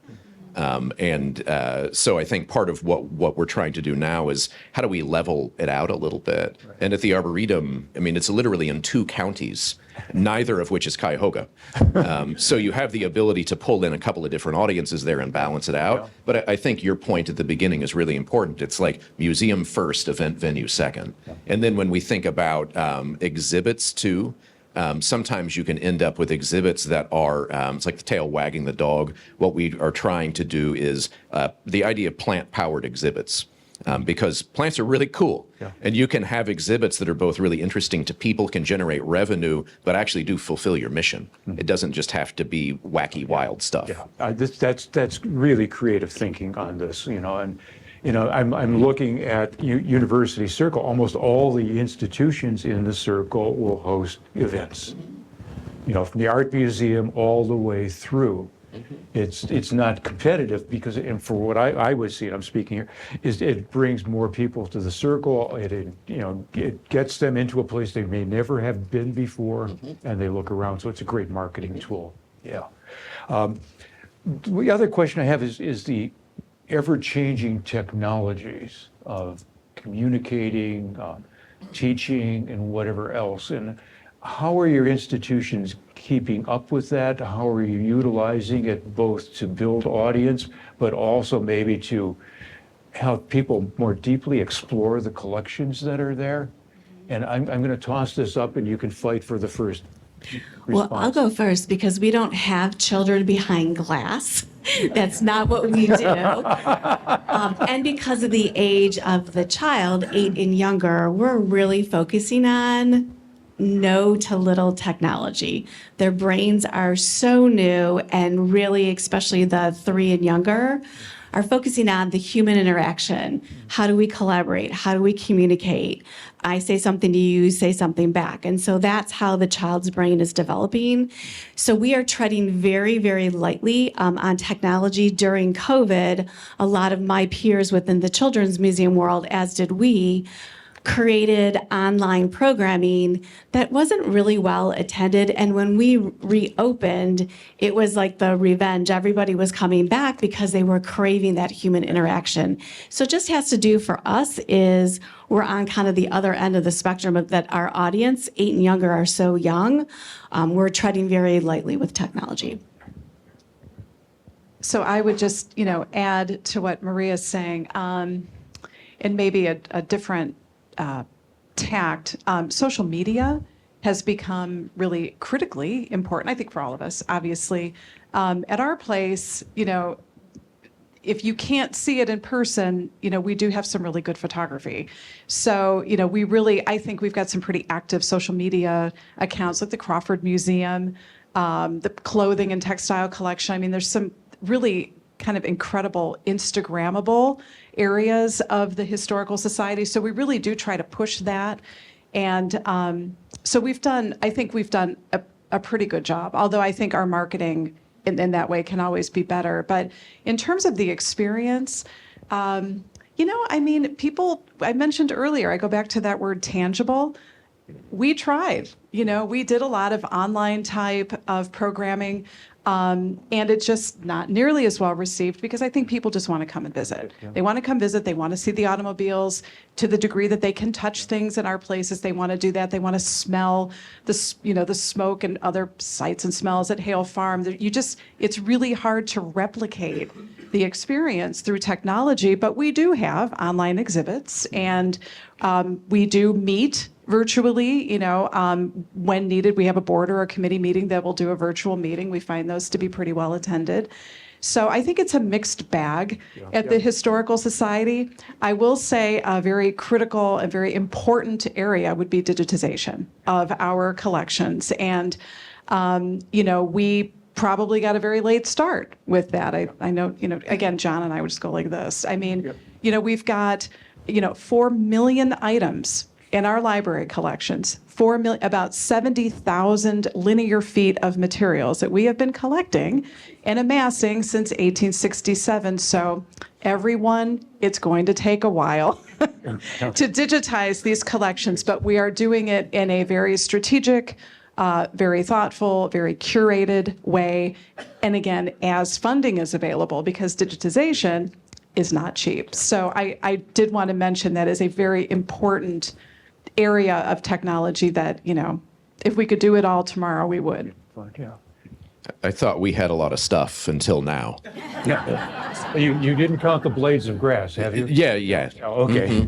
So I think part of what we're trying to do now is how do we level it out a little bit? Right. And at the Arboretum, it's literally in 2 counties, neither of which is Cuyahoga. So you have the ability to pull in a couple of different audiences there and balance it out. Yeah. But I think your point at the beginning is really important. It's like museum first, event venue second. Yeah. And then when we think about exhibits too, sometimes you can end up with exhibits that are, it's like the tail wagging the dog. What we are trying to do is the idea of plant-powered exhibits. Because plants are really cool. Yeah. And you can have exhibits that are both really interesting to people, can generate revenue, but actually do fulfill your mission. Mm-hmm. It doesn't just have to be wacky, wild stuff. Yeah, that's really creative thinking on this, and I'm looking at University Circle. Almost all the institutions in the circle will host events, from the art museum all the way through. It's not competitive because, and for what I would see, and I'm speaking here, is it brings more people to the circle. It gets them into a place they may never have been before, and they look around. So it's a great marketing tool. Yeah. The other question I have is the ever-changing technologies of communicating, teaching, and whatever else. And how are your institutions keeping up with that? How are you utilizing it both to build audience, but also maybe to help people more deeply explore the collections that are there? And I'm going to toss this up, and you can fight for the first response. Well, I'll go first because we don't have children behind glass. That's not what we do. And because of the age of the child, 8 and younger, we're really focusing on no to little technology. Their brains are so new, and really, especially the 3 and younger, are focusing on the human interaction. How do we collaborate? How do we communicate? I say something to you, say something back. And so that's how the child's brain is developing. So we are treading very, very lightly on technology. During COVID, a lot of my peers within the Children's Museum world, as did we, created online programming that wasn't really well attended. And when we reopened, it was like the revenge. Everybody was coming back because they were craving that human interaction. So it just has to do for us is we're on kind of the other end of the spectrum of that our audience, 8 and younger, are so young. We're treading very lightly with technology. So I would just, add to what Maria's saying, and maybe a different tact. Social media has become really critically important, I think, for all of us, obviously. At our place, if you can't see it in person, we do have some really good photography. So, I think we've got some pretty active social media accounts like the Crawford Museum, the clothing and textile collection. I mean, there's some really kind of incredible Instagrammable areas of the Historical Society. So we really do try to push that. And so I think we've done a pretty good job, although I think our marketing in that way can always be better. But in terms of the experience, I mentioned earlier, I go back to that word tangible. We tried, we did a lot of online type of programming, and it's just not nearly as well received because I think people just want to come and visit. Yeah. They want to come visit. They want to see the automobiles to the degree that they can touch things in our places. They want to do that. They want to smell the smoke and other sights and smells at Hale Farm. It's really hard to replicate the experience through technology, but we do have online exhibits and we do meet virtually, when needed. We have a board or a committee meeting that will do a virtual meeting. We find those to be pretty well attended. So I think it's a mixed bag at the Historical Society. I will say a very critical and very important area would be digitization of our collections. And, we probably got a very late start with that. I know, again, John and I would just go like this. I mean, we've got, 4 million items in our library collections, about 70,000 linear feet of materials that we have been collecting and amassing since 1867. So everyone, it's going to take a while to digitize these collections, but we are doing it in a very strategic, very thoughtful, very curated way. And again, as funding is available, because digitization is not cheap. So I did want to mention that as a very important area of technology that, if we could do it all tomorrow, we would. Yeah. I thought we had a lot of stuff until now. Yeah. You didn't count the blades of grass, have you? Yeah. Oh, okay.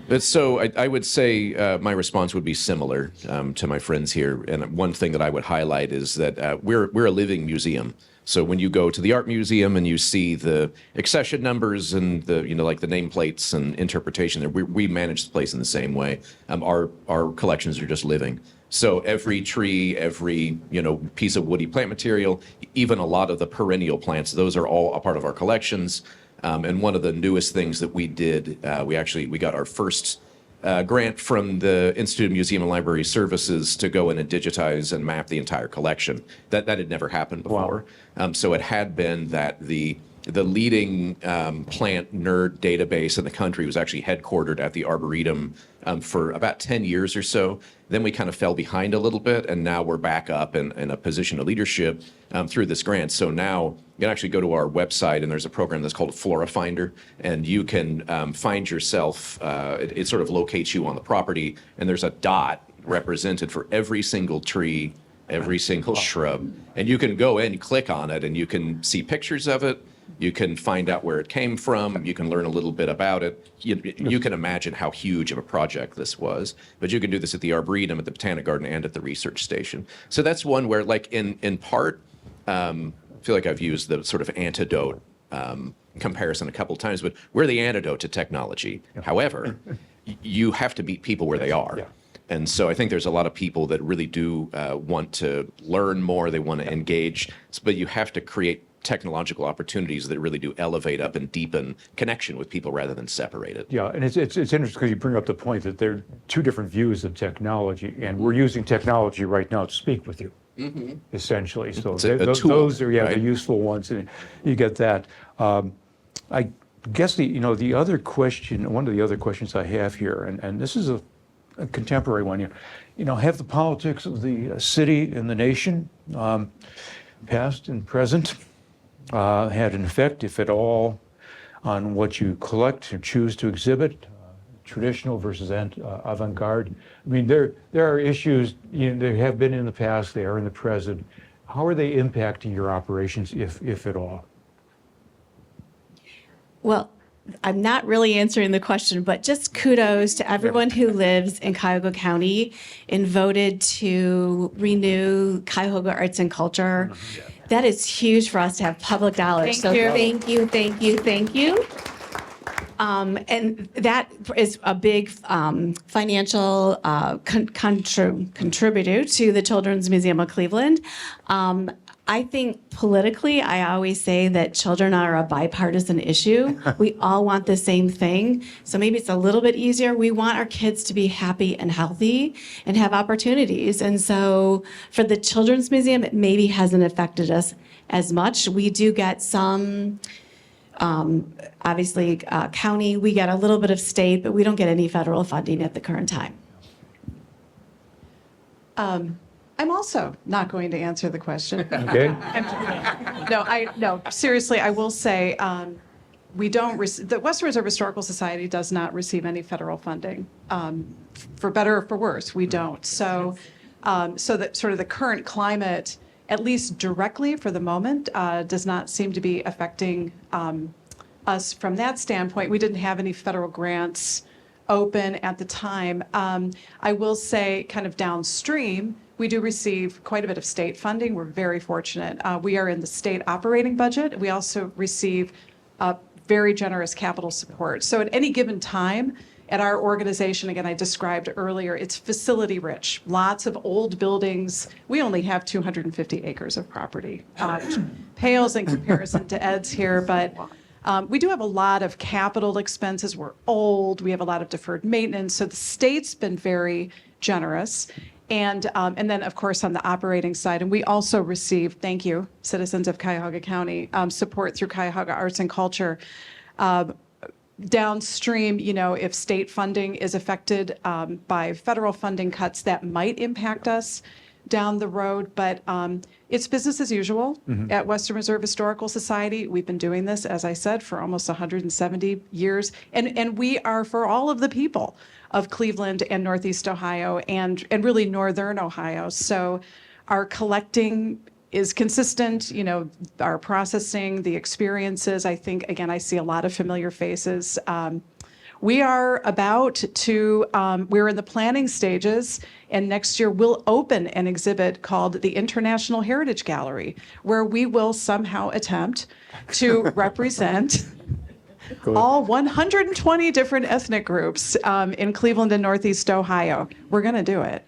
But so I would say my response would be similar to my friends here. And one thing that I would highlight is that we're a living museum. So when you go to the art museum and you see the accession numbers and the like the nameplates and interpretation, we manage the place in the same way. Our collections are just living. So every tree, every piece of woody plant material, even a lot of the perennial plants, those are all a part of our collections. And one of the newest things that we did, we got our first grant from the Institute of Museum and Library Services to go in and digitize and map the entire collection. That had never happened before. Wow. So it had been that the leading plant nerd database in the country was actually headquartered at the Arboretum for about 10 years or so. Then we kind of fell behind a little bit, and now we're back up in a position of leadership through this grant. So now you can actually go to our website, and there's a program that's called Flora Finder, and you can find yourself, it sort of locates you on the property, and there's a dot represented for every single tree, every single shrub. And you can go in, click on it, and you can see pictures of it. You can find out where it came from. You can learn a little bit about it. You can imagine how huge of a project this was. But you can do this at the Arboretum, at the Botanic Garden, and at the research station. So that's one where, like, in part, I feel like I've used the sort of antidote comparison a couple of times, but we're the antidote to technology. However, you have to meet people where they are. Yeah. And so I think there's a lot of people that really do want to learn more. They want to engage, but you have to create technological opportunities that really do elevate up and deepen connection with people rather than separate it. Yeah, and it's interesting because you bring up the point that there are two different views of technology, and we're using technology right now to speak with you, essentially. So It's a tool, those are right? the useful ones, and you get that. I guess the other question, one of the other questions I have here, and this is a contemporary one here, have the politics of the city and the nation, past and present, had an effect, if at all, on what you collect or choose to exhibit, traditional versus avant-garde? I mean, there are issues, there have been in the past, they are in the present. How are they impacting your operations, if at all? Well, I'm not really answering the question, but just kudos to everyone who lives in Cuyahoga County and voted to renew Cuyahoga Arts and Culture. That is huge for us to have public dollars. Thank you. Thank you, thank you, thank you. And that is a big financial contributor to the Children's Museum of Cleveland. I think politically, I always say that children are a bipartisan issue. We all want the same thing. So maybe it's a little bit easier. We want our kids to be happy and healthy and have opportunities. And so for the Children's Museum, it maybe hasn't affected us as much. We do get some, obviously, county, we get a little bit of state, but we don't get any federal funding at the current time. I'm also not going to answer the question. Okay? No, seriously, I will say, we don't, the Western Reserve Historical Society does not receive any federal funding. For better or for worse, we don't. So that sort of the current climate, at least directly for the moment, does not seem to be affecting us from that standpoint. We didn't have any federal grants open at the time. I will say, kind of downstream, we do receive quite a bit of state funding. We're very fortunate. We are in the state operating budget. We also receive very generous capital support. So at any given time, at our organization, again, I described earlier, it's facility rich. Lots of old buildings. We only have 250 acres of property. Pales in comparison to Ed's here, but we do have a lot of capital expenses. We're old. We have a lot of deferred maintenance. So the state's been very generous. And then, of course, on the operating side, and we also receive, thank you, citizens of Cuyahoga County, support through Cuyahoga Arts and Culture. Downstream, if state funding is affected by federal funding cuts, that might impact us down the road. But it's business as usual at Western Reserve Historical Society. We've been doing this, as I said, for almost 170 years. And we are for all of the people of Cleveland and Northeast Ohio and really Northern Ohio. So our collecting is consistent, our processing, the experiences. I think, again, I see a lot of familiar faces. We are about to, we're in the planning stages, and next year we'll open an exhibit called the International Heritage Gallery, where we will somehow attempt to represent all 120 different ethnic groups in Cleveland and Northeast Ohio. We're going to do it.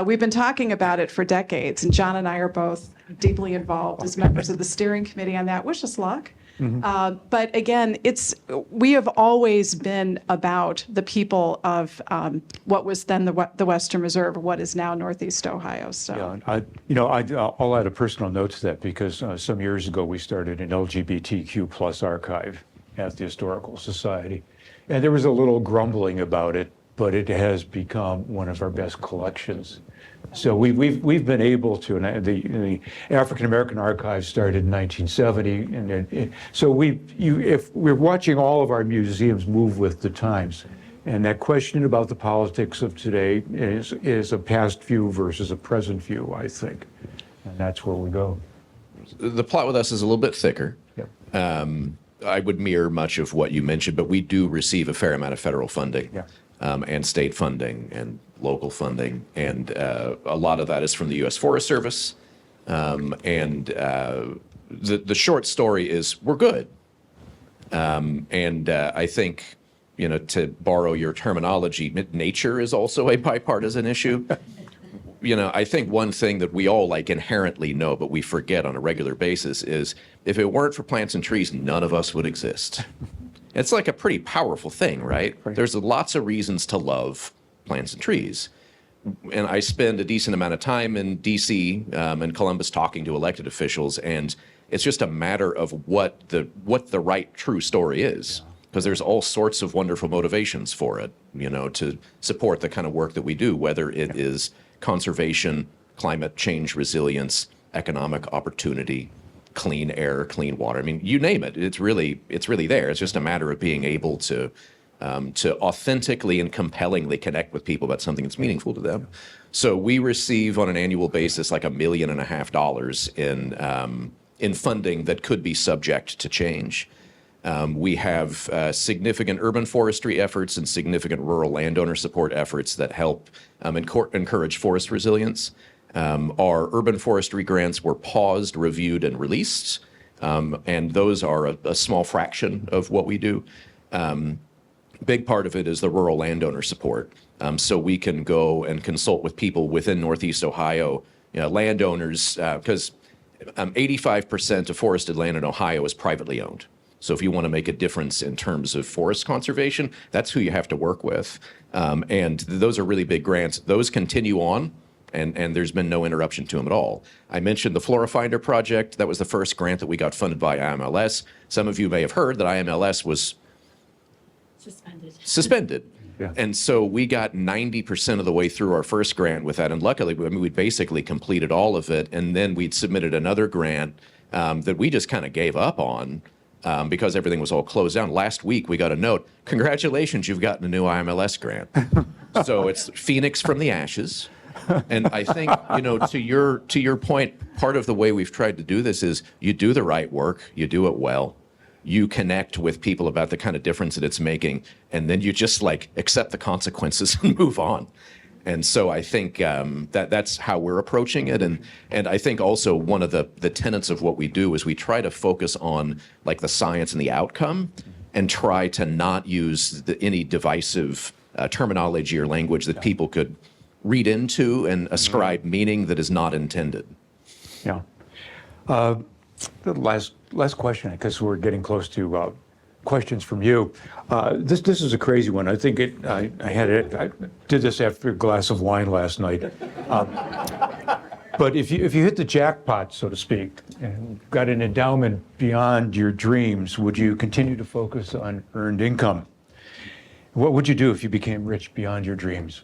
We've been talking about it for decades, and John and I are both deeply involved as members of the steering committee on that. Wish us luck. But again, we have always been about the people of what was then the Western Reserve, what is now Northeast Ohio. So, I'll add a personal note to that because some years ago we started an LGBTQ plus archive at the Historical Society, and there was a little grumbling about it, but it has become one of our best collections. So we've been able to, and the African American Archive started in 1970, and so if we're watching all of our museums move with the times, and that question about the politics of today is a past view versus a present view, I think, and that's where we go. The plot with us is a little bit thicker. Yep. I would mirror much of what you mentioned, but we do receive a fair amount of federal funding. Yeah. And state funding and local funding. And a lot of that is from the U.S. Forest Service. The short story is we're good. I think, to borrow your terminology, nature is also a bipartisan issue. I think one thing that we all inherently know, but we forget on a regular basis is if it weren't for plants and trees, none of us would exist. It's a pretty powerful thing, right? There's lots of reasons to love plants and trees. And I spend a decent amount of time in D.C. And Columbus talking to elected officials, and it's just a matter of what the right true story is. because there's all sorts of wonderful motivations for it, to support the kind of work that we do, whether it is conservation, climate change resilience, economic opportunity, clean air, clean water. I mean, you name it. It's really there. It's just a matter of being able to authentically and compellingly connect with people about something that's meaningful to them. So we receive on an annual basis like $1.5 million in funding that could be subject to change. We have significant urban forestry efforts and significant rural landowner support efforts that help encourage forest resilience. Our urban forestry grants were paused, reviewed, and released, and those are a small fraction of what we do. Big part of it is the rural landowner support. So we can go and consult with people within Northeast Ohio, landowners, because 85% of forested land in Ohio is privately owned. So if you want to make a difference in terms of forest conservation, that's who you have to work with. And those are really big grants. Those continue on, and there's been no interruption to them at all. I mentioned the Flora Finder project. That was the first grant that we got funded by IMLS. Some of you may have heard that IMLS was suspended. Yeah. And so we got 90% of the way through our first grant with that. And luckily, we basically completed all of it. And then we'd submitted another grant that we just kind of gave up on because everything was all closed down. Last week, we got a note, congratulations, you've gotten a new IMLS grant. So it's Phoenix from the ashes. And I think, to your point, part of the way we've tried to do this is you do the right work, you do it well. You connect with people about the kind of difference that it's making, and then you just accept the consequences and move on. And so I think that's how we're approaching it. And I think also one of the tenets of what we do is we try to focus on the science and the outcome and try to not use any divisive terminology or language that people could read into and ascribe meaning that is not intended. Yeah. The last question, because we're getting close to questions from you. This is a crazy one. I think I did this after a glass of wine last night. But if you hit the jackpot, so to speak, and got an endowment beyond your dreams, would you continue to focus on earned income? What would you do if you became rich beyond your dreams?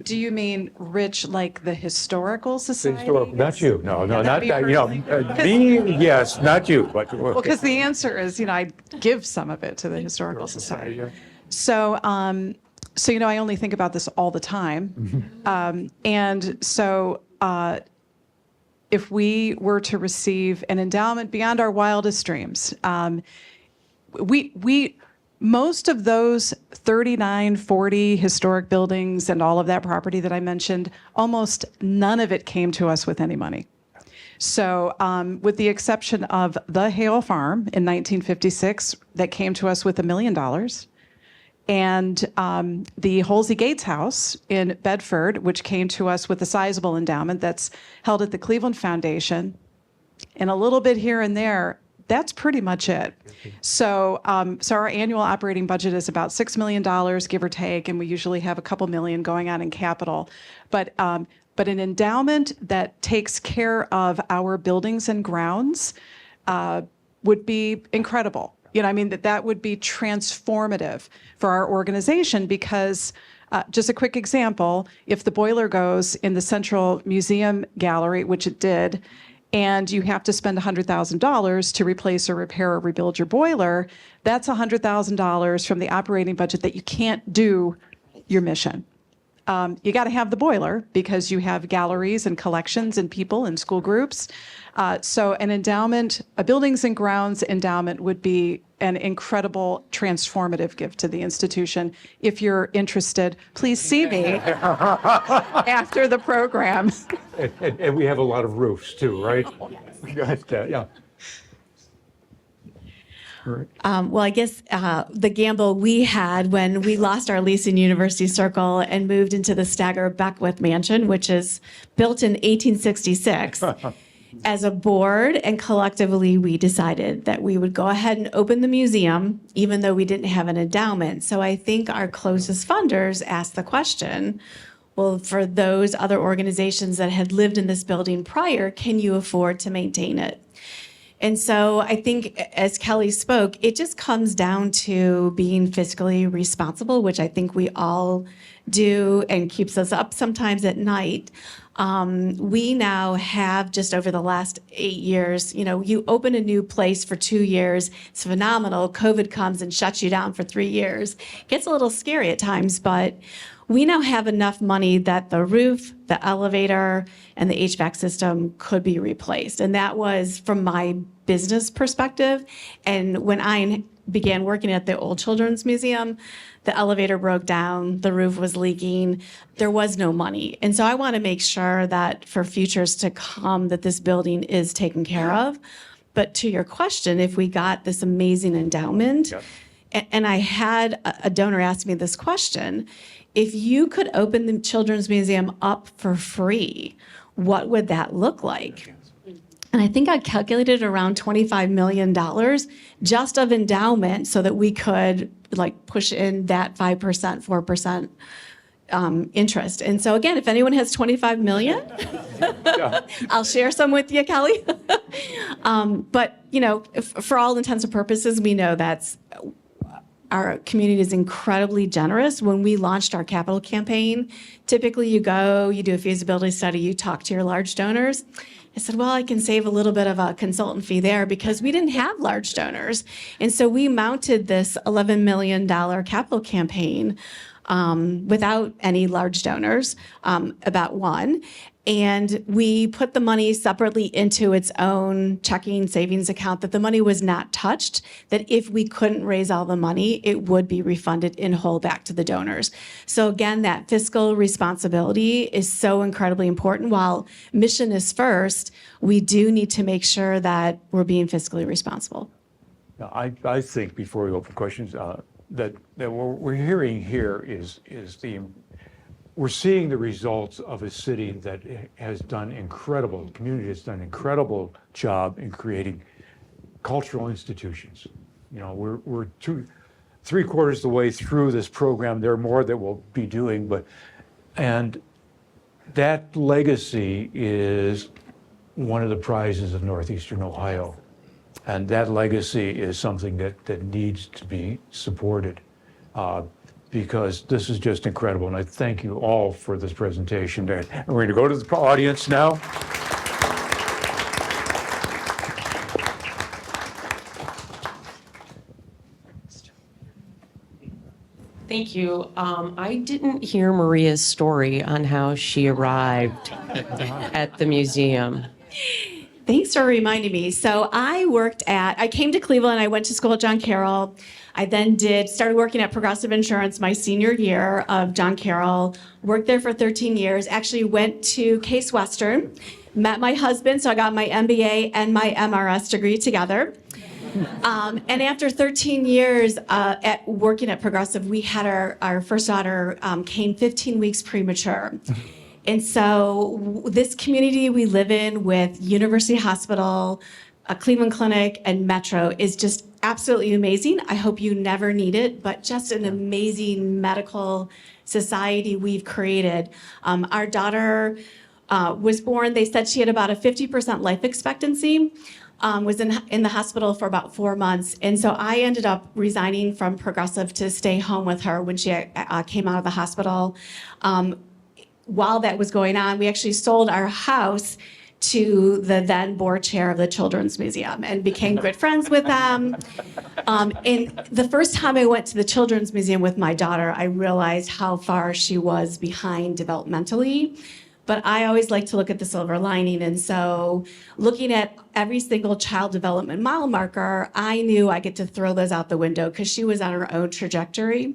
Do you mean rich like the historical society? Not you. No, not That'd be that. really- Me, yes, not you. But Well, because the answer is, I give some of it to the historical society. So, I only think about this all the time. And so, if we were to receive an endowment beyond our wildest dreams, most of those 39, 40 historic buildings and all of that property that I mentioned, almost none of it came to us with any money. So with the exception of the Hale Farm in 1956, that came to us with $1 million, and the Holsey Gates House in Bedford, which came to us with a sizable endowment that's held at the Cleveland Foundation, and a little bit here and there. That's pretty much it. So, our annual operating budget is about $6 million, give or take, and we usually have a couple million going on in capital. But an endowment that takes care of our buildings and grounds would be incredible. That would be transformative for our organization because, just a quick example, if the boiler goes in the Central Museum Gallery, which it did, and you have to spend $100,000 to replace or repair or rebuild your boiler, that's $100,000 from the operating budget that you can't do your mission. You got to have the boiler because you have galleries and collections and people and school groups. So an endowment, a buildings and grounds endowment would be an incredible transformative gift to the institution. If you're interested, please see me after the program. And we have a lot of roofs too, right? Yeah. Well, I guess the gamble we had when we lost our lease in University Circle and moved into the Stagger Beckwith Mansion, which is built in 1866. As a board and collectively, we decided that we would go ahead and open the museum, even though we didn't have an endowment. So I think our closest funders asked the question, well, for those other organizations that had lived in this building prior, can you afford to maintain it? And so I think, as Kelly spoke, it just comes down to being fiscally responsible, which I think we all do and keeps us up sometimes at night. We now have, just over the last 8 years, you open a new place for 2 years, it's phenomenal. COVID comes and shuts you down for 3 years. Gets a little scary at times, but we now have enough money that the roof, the elevator, and the HVAC system could be replaced. And that was from my business perspective. And when I began working at the Old Children's Museum, the elevator broke down, the roof was leaking, there was no money. And so I want to make sure that for futures to come, that this building is taken care of. But to your question, if we got this amazing endowment, and I had a donor ask me this question, if you could open the Children's Museum up for free, what would that look like? And I think I calculated around $25 million just of endowment so that we could push in that 5%, 4% interest. And so again, if anyone has 25 million, I'll share some with you, Kelly. But for all intents and purposes, we know our community is incredibly generous. When we launched our capital campaign, typically you do a feasibility study, you talk to your large donors. I said, well, I can save a little bit of a consultant fee there because we didn't have large donors. And so we mounted this $11 million capital campaign without any large donors, about one. And we put the money separately into its own checking savings account, that the money was not touched, that if we couldn't raise all the money, it would be refunded in whole back to the donors. So again, that fiscal responsibility is so incredibly important. While mission is first, we do need to make sure that we're being fiscally responsible. Now, I think, before we open questions, that what we're hearing here is we're seeing the results of a city that has done incredible, the community has done an incredible job in creating cultural institutions. We're 3/4 the way through this program. There are more that we'll be doing, and that legacy is one of the prizes of Northeastern Ohio. And that legacy is something that needs to be supported. Because this is just incredible. And I thank you all for this presentation. And we're going to go to the audience now. Thank you. I didn't hear Maria's story on how she arrived at the museum. Thanks for reminding me. So I came to Cleveland, I went to school at John Carroll. I then started working at Progressive Insurance my senior year of John Carroll, worked there for 13 years, actually went to Case Western, met my husband, so I got my MBA and my MRS degree together. And after 13 years at working at Progressive, we had our first daughter came 15 weeks premature. And so this community we live in with University Hospital, a Cleveland Clinic, and Metro is just absolutely amazing. I hope you never need it, but just an amazing medical society we've created. Our daughter was born, they said she had about a 50% life expectancy, was in the hospital for about 4 months. And so I ended up resigning from Progressive to stay home with her when she came out of the hospital. While that was going on, we actually sold our house to the then board chair of the Children's Museum and became good friends with them. And the first time I went to the Children's Museum with my daughter, I realized how far she was behind developmentally. But I always like to look at the silver lining. And so looking at every single child development mile marker, I knew I get to throw those out the window because she was on her own trajectory.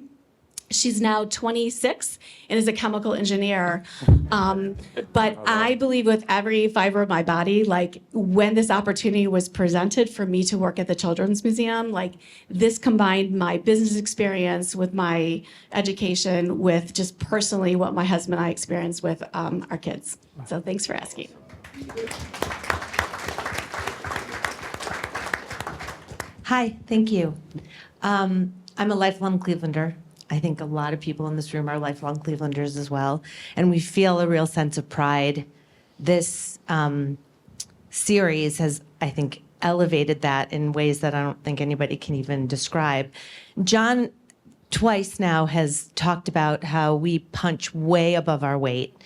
She's now 26 and is a chemical engineer. But I believe with every fiber of my body, like when this opportunity was presented for me to work at the Children's Museum, like this combined my business experience with my education with just personally what my husband and I experienced with our kids. So thanks for asking. Hi, thank you. I'm a lifelong Clevelander. I think a lot of people in this room are lifelong Clevelanders as well, and we feel a real sense of pride. This series has, I think, elevated that in ways that I don't think anybody can even describe. John twice now has talked about how we punch way above our weight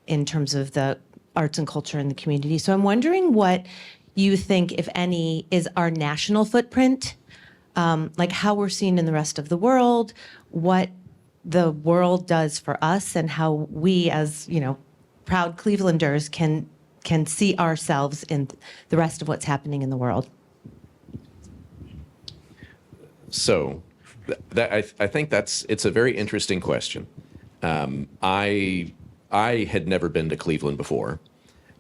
in terms of the arts and culture in the community. So I'm wondering what you think, if any, is our national footprint, like how we're seen in the rest of the world, what the world does for us, and how we, as proud Clevelanders, can see ourselves in the rest of what's happening in the world. So I think it's a very interesting question. I had never been to Cleveland before,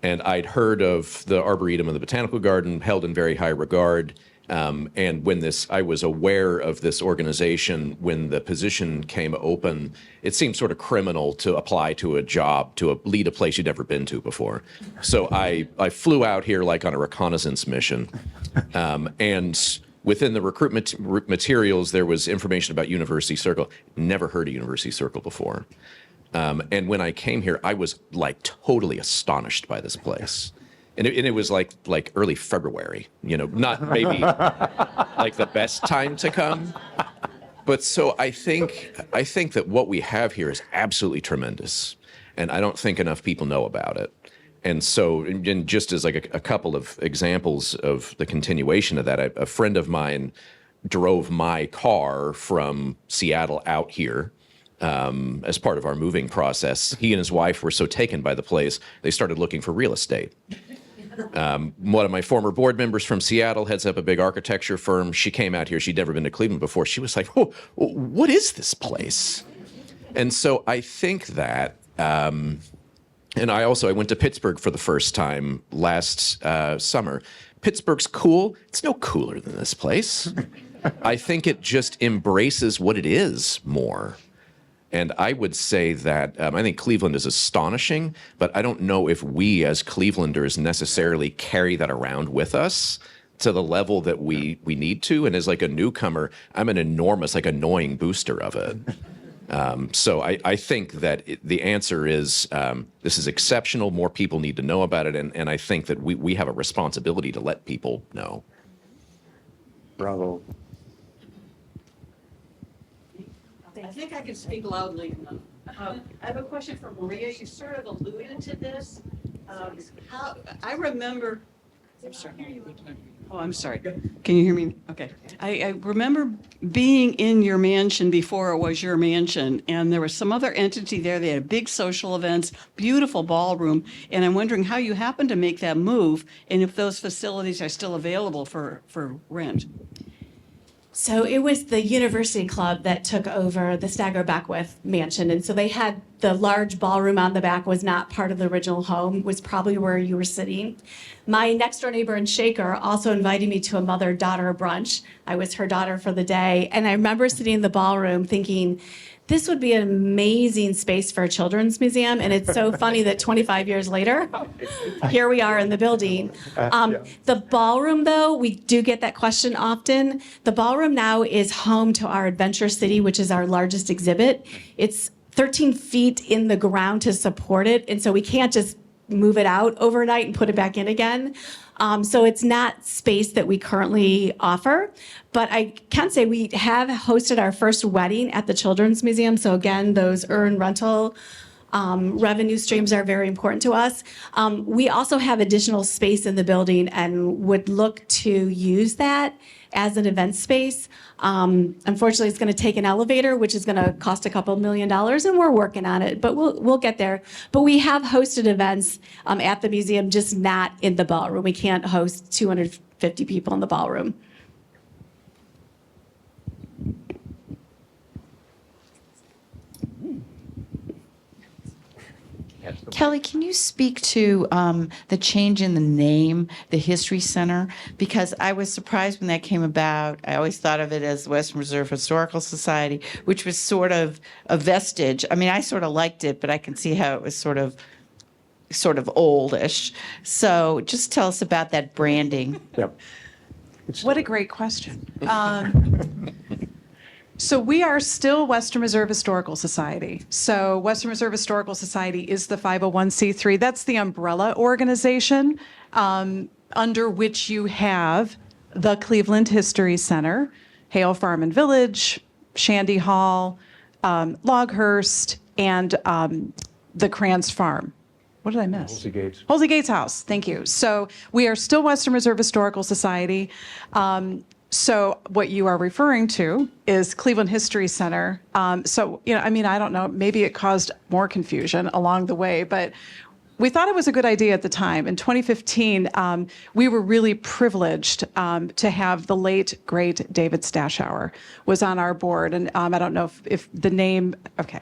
and I'd heard of the Arboretum and the Botanical Garden, held in very high regard. And when I was aware of this organization, when the position came open, it seemed sort of criminal to apply to a job, to lead a place you'd never been to before. So I flew out here like on a reconnaissance mission. And within the recruitment materials, there was information about University Circle. Never heard of University Circle before. And when I came here, I was like totally astonished by this place. And it was like early February, not maybe like the best time to come. But so I think that what we have here is absolutely tremendous. And I don't think enough people know about it. And so, and just as like a couple of examples of the continuation of that, a friend of mine drove my car from Seattle out here as part of our moving process. He and his wife were so taken by the place, they started looking for real estate. One of my former board members from Seattle heads up a big architecture firm. She came out here. She'd never been to Cleveland before. She was like, "Oh, what is this place?" And so I think that, and I went to Pittsburgh for the first time last summer. Pittsburgh's cool. It's no cooler than this place. I think it just embraces what it is more. And I would say that I think Cleveland is astonishing, but I don't know if we as Clevelanders necessarily carry that around with us to the level that we need to. And as like a newcomer, I'm an enormous, like annoying booster of it. So I think that the answer is this is exceptional. More people need to know about it. And I think that we have a responsibility to let people know. Bravo. I think I can speak loudly enough. I have a question for Maria. You sort of alluded to this. How I remember. I'm sorry. Oh, I'm sorry. Can you hear me? Okay. I remember being in your mansion before it was your mansion, and there was some other entity there. They had big social events, beautiful ballroom, and I'm wondering how you happened to make that move, and if those facilities are still available for rent. So it was the University Club that took over the Stagger Beckwith mansion. And so they had the large ballroom on the back was not part of the original home, was probably where you were sitting. My next door neighbor in Shaker also invited me to a mother-daughter brunch. I was her daughter for the day. And I remember sitting in the ballroom thinking, this would be an amazing space for a children's museum. And it's so funny that 25 years later, here we are in the building. The ballroom, though, we do get that question often. The ballroom now is home to our Adventure City, which is our largest exhibit. It's 13 feet in the ground to support it. And so we can't just move it out overnight and put it back in again. So it's not space that we currently offer, but I can say we have hosted our first wedding at the Children's Museum. So again, those earned rental revenue streams are very important to us. We also have additional space in the building and would look to use that as an event space. Unfortunately, it's going to take an elevator, which is going to cost a couple $1 million, and we're working on it, but we'll get there. But we have hosted events at the museum, just not in the ballroom. We can't host 250 people in the ballroom. Kelly, can you speak to the change in the name, the History Center? Because I was surprised when that came about. I always thought of it as the Western Reserve Historical Society, which was sort of a vestige. I mean, I sort of liked it, but I can see how it was sort of oldish. So just tell us about that branding. Yep. What a great question. So we are still Western Reserve Historical Society. So Western Reserve Historical Society is the 501c3. That's the umbrella organization. under which you have the Cleveland History Center, Hale Farm and Village, Shandy Hall, Loghurst, and the Kranz Farm. What did I miss? Halsey Gates. Halsey Gates House, thank you. So we are still Western Reserve Historical Society. So what you are referring to is Cleveland History Center. So, I mean, I don't know, maybe it caused more confusion along the way, but we thought it was a good idea at the time. In 2015, we were really privileged to have the late, great David Stashower was on our board. And I don't know if the name, okay,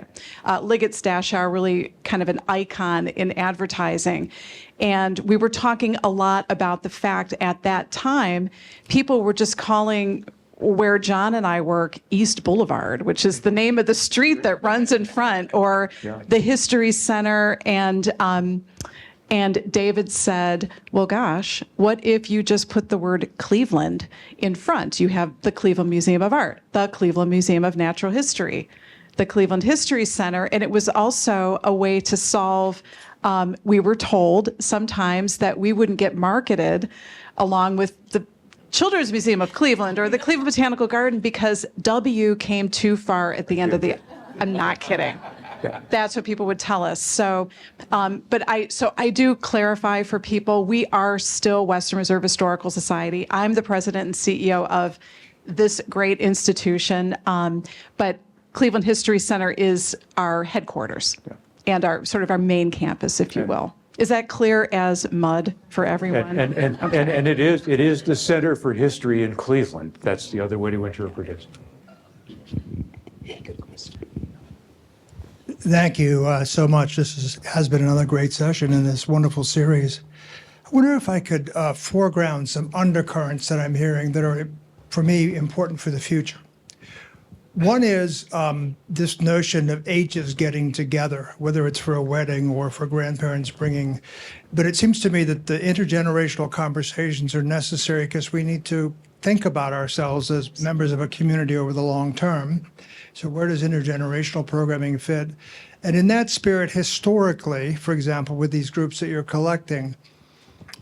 Liggett Stashower, really kind of an icon in advertising. And we were talking a lot about the fact at that time, people were just calling where John and I work East Boulevard, which is the name of the street that runs in front, or the History Center. And David said, well, gosh, what if you just put the word Cleveland in front? You have the Cleveland Museum of Art, the Cleveland Museum of Natural History, the Cleveland History Center. And it was also a way to solve, we were told sometimes that we wouldn't get marketed along with the Children's Museum of Cleveland or the Cleveland Botanical Garden because W came too far at the end of the, I'm not kidding. That's what people would tell us. So, but I do clarify for people, we are still Western Reserve Historical Society. I'm the president and CEO of this great institution, but Cleveland History Center is our headquarters and our sort of our main campus, if you will. Is that clear as mud for everyone? And it is the Center for History in Cleveland. That's the other way to interpret it. Thank you so much. Has been another great session in this wonderful series. I wonder if I could foreground some undercurrents that I'm hearing that are, for me, important for the future. One is this notion of ages getting together, whether it's for a wedding or for grandparents bringing. But it seems to me that the intergenerational conversations are necessary because we need to think about ourselves as members of a community over the long term. So where does intergenerational programming fit? And in that spirit, historically, for example, with these groups that you're collecting,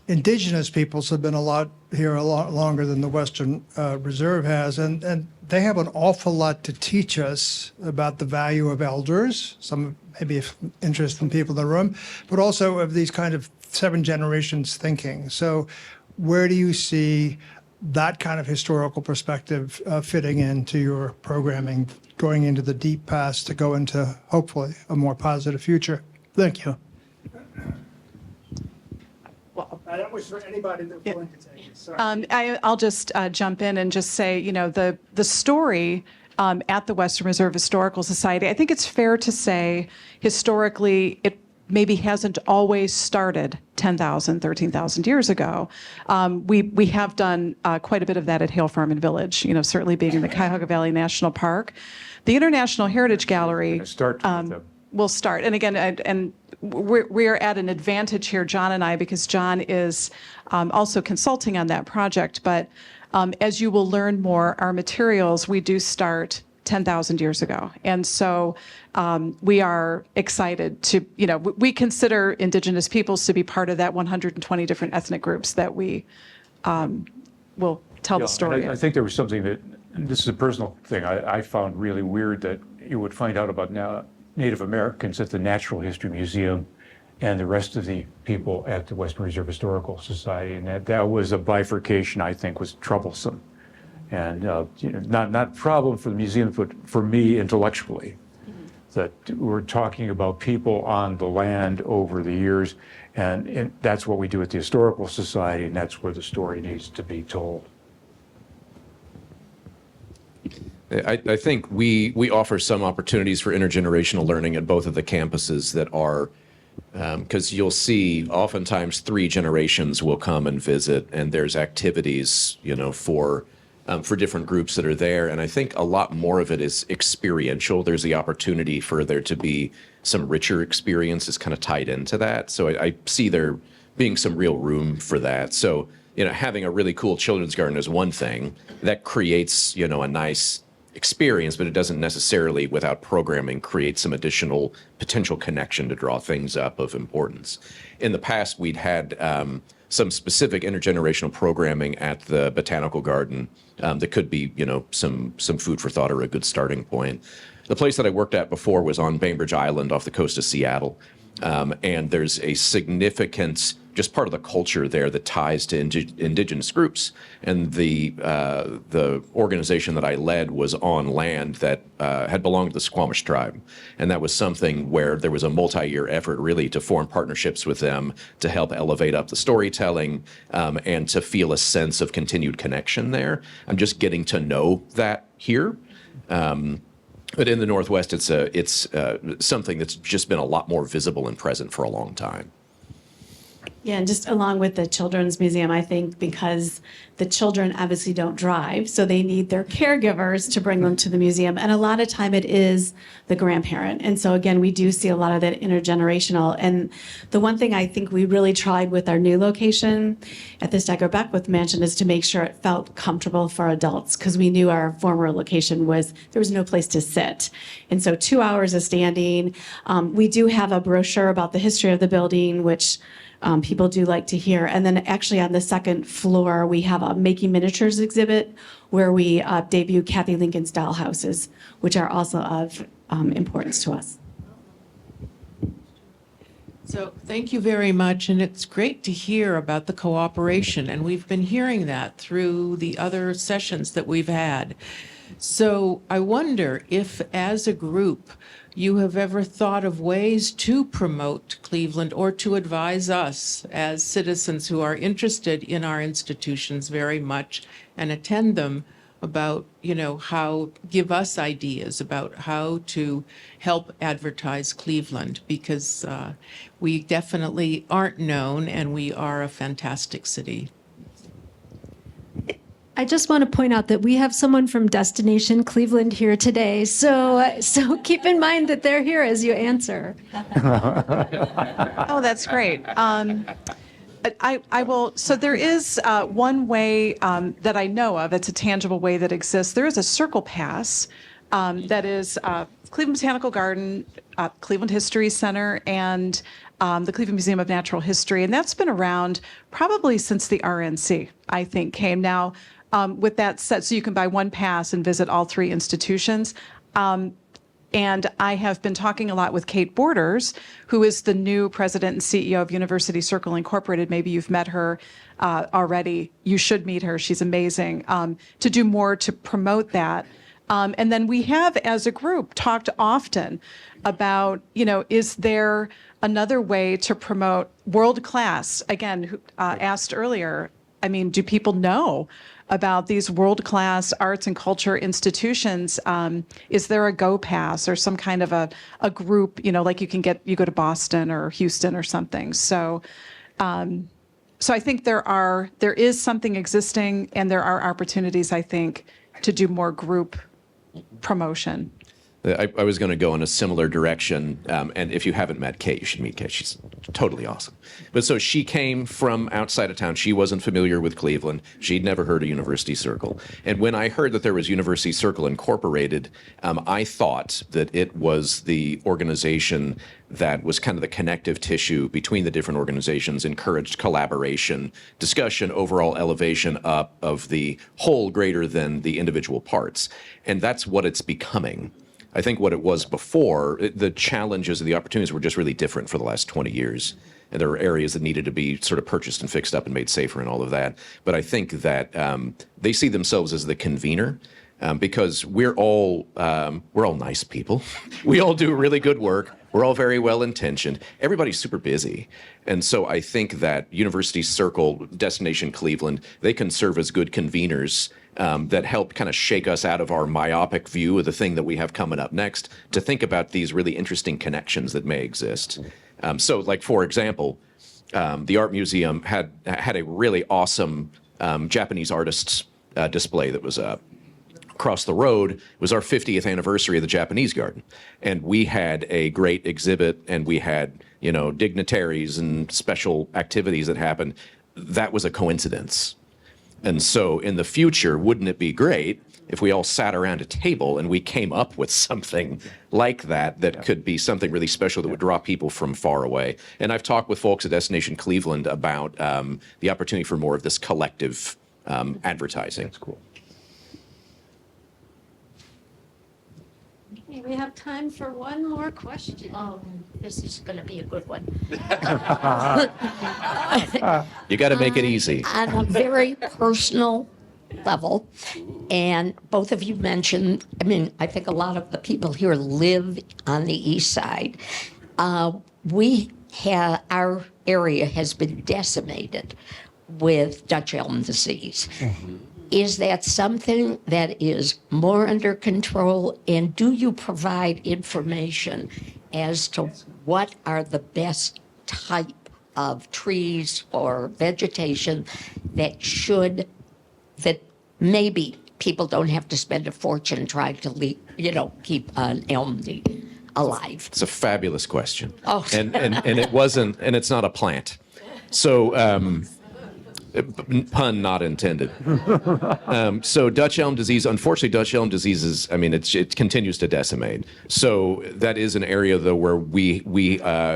indigenous peoples have been a lot longer than the Western Reserve has, and they have an awful lot to teach us about the value of elders, some maybe of interest in people in the room, but also of these kind of 7 generations thinking. So where do you see that kind of historical perspective fitting into your programming, going into the deep past to go into, hopefully, a more positive future? Thank you. That was for anybody that's willing to take it. Sorry. I'll just jump in and just say, the story at the Western Reserve Historical Society, I think it's fair to say historically it maybe hasn't always started 10,000, 13,000 years ago. We have done quite a bit of that at Hale Farm and Village, certainly being in the Cuyahoga Valley National Park. The International Heritage Gallery will start. And again, we are at an advantage here, John and I, because John is also consulting on that project. But as you will learn more, our materials, we do start 10,000 years ago. And so we are excited to, we consider Indigenous peoples to be part of that 120 different ethnic groups that we will tell the story. I think there was something that, this is a personal thing, I found really weird that you would find out about now Native Americans at the Natural History Museum and the rest of the people at the Western Reserve Historical Society. And that was a bifurcation I think was troublesome. And not a problem for the museum, but for me intellectually, that we're talking about people on the land over the years. And that's what we do at the Historical Society, and that's where the story needs to be told. I think we offer some opportunities for intergenerational learning at both of the campuses that are, because you'll see oftentimes 3 generations will come and visit, and there's activities, for different groups that are there. And I think a lot more of it is experiential. There's the opportunity for there to be some richer experiences kind of tied into that. So I see there being some real room for that. So, having a really cool children's garden is one thing that creates, a nice experience, but it doesn't necessarily, without programming, create some additional potential connection to draw things up of importance. In the past, we'd had some specific intergenerational programming at the botanical garden that could be, some food for thought or a good starting point. The place that I worked at before was on Bainbridge Island off the coast of Seattle. And there's a significant, just part of the culture there that ties to indigenous groups. And the organization that I led was on land that had belonged to the Squamish tribe. And that was something where there was a multi-year effort really to form partnerships with them to help elevate up the storytelling and to feel a sense of continued connection there. I'm just getting to know that here. But in the Northwest, it's something that's just been a lot more visible and present for a long time. Yeah, and just along with the Children's Museum, I think because the children obviously don't drive, so they need their caregivers to bring them to the museum. And a lot of time it is the grandparent. And so again, we do see a lot of that intergenerational. And the one thing I think we really tried with our new location at the Steger Beckwith Mansion is to make sure it felt comfortable for adults, because we knew our former location there was no place to sit. And so 2 hours of standing. We do have a brochure about the history of the building, which people do like to hear. And then actually on the second floor, we have a Making Miniatures exhibit where we debut Kathy Lincoln's dollhouses, which are also of importance to us. So thank you very much, and it's great to hear about the cooperation, and we've been hearing that through the other sessions that we've had. So I wonder if, as a group, you have ever thought of ways to promote Cleveland or to advise us as citizens who are interested in our institutions very much and attend them about, give us ideas about how to help advertise Cleveland, because we definitely aren't known and we are a fantastic city. I just want to point out that we have someone from Destination Cleveland here today. So keep in mind that they're here as you answer. Oh, that's great. I will. So there is one way that I know of. It's a tangible way that exists. There is a Circle Pass that is Cleveland Botanical Garden, Cleveland History Center, and the Cleveland Museum of Natural History, and that's been around probably since the RNC, I think, came. Now, with that said, so you can buy one pass and visit all three institutions. And I have been talking a lot with Kate Borders, who is the new president and CEO of University Circle Incorporated. Maybe you've met her already. You should meet her. She's amazing. To do more to promote that. And then we have, as a group, talked often about, is there another way to promote world class? Again, asked earlier, do people know about these world-class arts and culture institutions? Is there a Go Pass or some kind of a group, like you go to Boston or Houston or something. So I think there is something existing, and there are opportunities, I think, to do more group promotion. I was going to go in a similar direction, and if you haven't met Kate, you should meet Kate. She's totally awesome. But so she came from outside of town. She wasn't familiar with Cleveland. She'd never heard of University Circle. And when I heard that there was University Circle Incorporated, I thought that it was the organization that was kind of the connective tissue between the different organizations, encouraged collaboration, discussion, overall elevation up of the whole greater than the individual parts. And that's what it's becoming. I think what it was before, the challenges and the opportunities were just really different for the last 20 years. And there were areas that needed to be sort of purchased and fixed up and made safer and all of that. But I think that they see themselves as the convener because we're all nice people. We all do really good work. We're all very well intentioned. Everybody's super busy. And so I think that University Circle, Destination Cleveland, they can serve as good conveners that help kind of shake us out of our myopic view of the thing that we have coming up next to think about these really interesting connections that may exist. So like, for example, the art museum had a really awesome Japanese artists display that was across the road. Was our 50th anniversary of the Japanese garden. And we had a great exhibit, and we had, dignitaries and special activities that happened. That was a coincidence. And so in the future, wouldn't it be great if we all sat around a table and we came up with something like that that could be something really special that would draw people from far away? And I've talked with folks at Destination Cleveland about the opportunity for more of this collective advertising. That's cool. Okay, we have time for one more question. This is going to be a good one. You got to make it easy. On a very personal level, and both of you mentioned, I mean, I think a lot of the people here live on the east side. Our area has been decimated with Dutch elm disease. Is that something that is more under control? And do you provide information as to what are the best type of trees or vegetation that maybe people don't have to spend a fortune trying to keep an elm alive? It's a fabulous question. Oh. And it wasn't, and it's not a plant. So, pun not intended. So Dutch elm disease, unfortunately, Dutch elm disease is, I mean, it continues to decimate. So that is an area, though, where we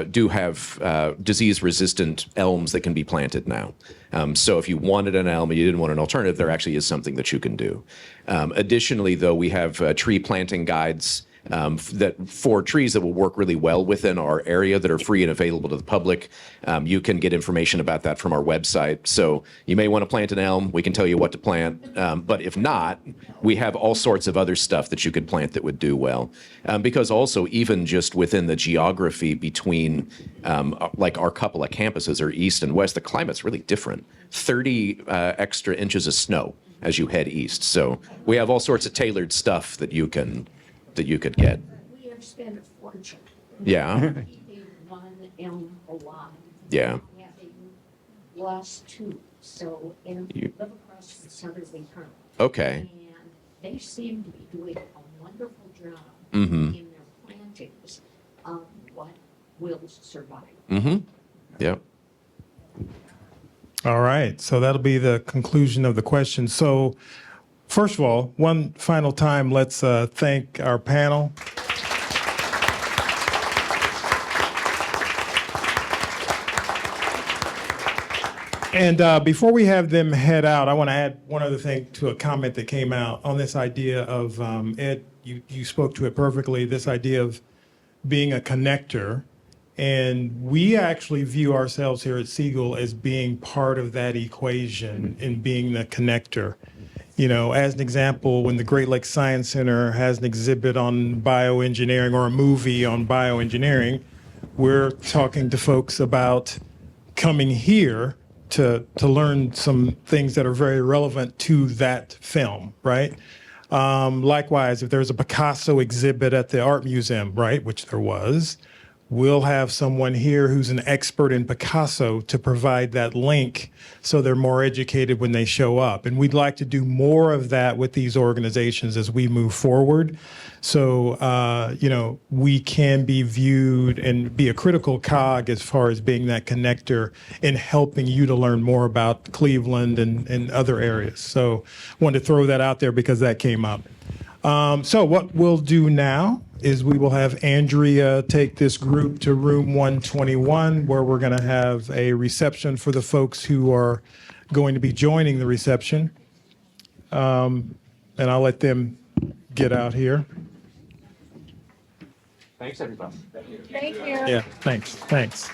do have disease-resistant elms that can be planted now. So if you wanted an elm and you didn't want an alternative, there actually is something that you can do. Additionally, though, we have tree planting guides that for trees that will work really well within our area that are free and available to the public. You can get information about that from our website. So you may want to plant an elm. We can tell you what to plant. But if not, we have all sorts of other stuff that you could plant that would do well. Because also, even just within the geography between like our couple of campuses are east and west, the climate's really different. 30 extra inches of snow as you head east. So we have all sorts of tailored stuff that you could get. We have spent a fortune. Yeah. Keeping one elm alive. Yeah. Having lost two, so, and we live across the southerly town. Okay. And they seem to be doing a wonderful job Mm-hmm. in their plantings of what will survive. Mm-hmm. Yep. All right, so that'll be the conclusion of the question. So, first of all, one final time, let's thank our panel. And before we have them head out, I want to add one other thing to a comment that came out on this idea of, Ed, you spoke to it perfectly, this idea of being a connector. And we actually view ourselves here at Siegal as being part of that equation in being the connector. You know, as an example, when the Great Lakes Science Center has an exhibit on bioengineering or a movie on bioengineering, we're talking to folks about coming here to learn some things that are very relevant to that film, right? Likewise, if there's a Picasso exhibit at the Art Museum, right, which there was, we'll have someone here who's an expert in Picasso to provide that link so they're more educated when they show up. And we'd like to do more of that with these organizations as we move forward. So, you know, we can be viewed and be a critical cog as far as being that connector in helping you to learn more about Cleveland and other areas. So wanted to throw that out there because that came up. So what we'll do now is we will have Andrea take this group to room 121, where we're going to have a reception for the folks who are going to be joining the reception. And I'll let them get out here. Thanks, everybody. Thank you. Yeah, thanks.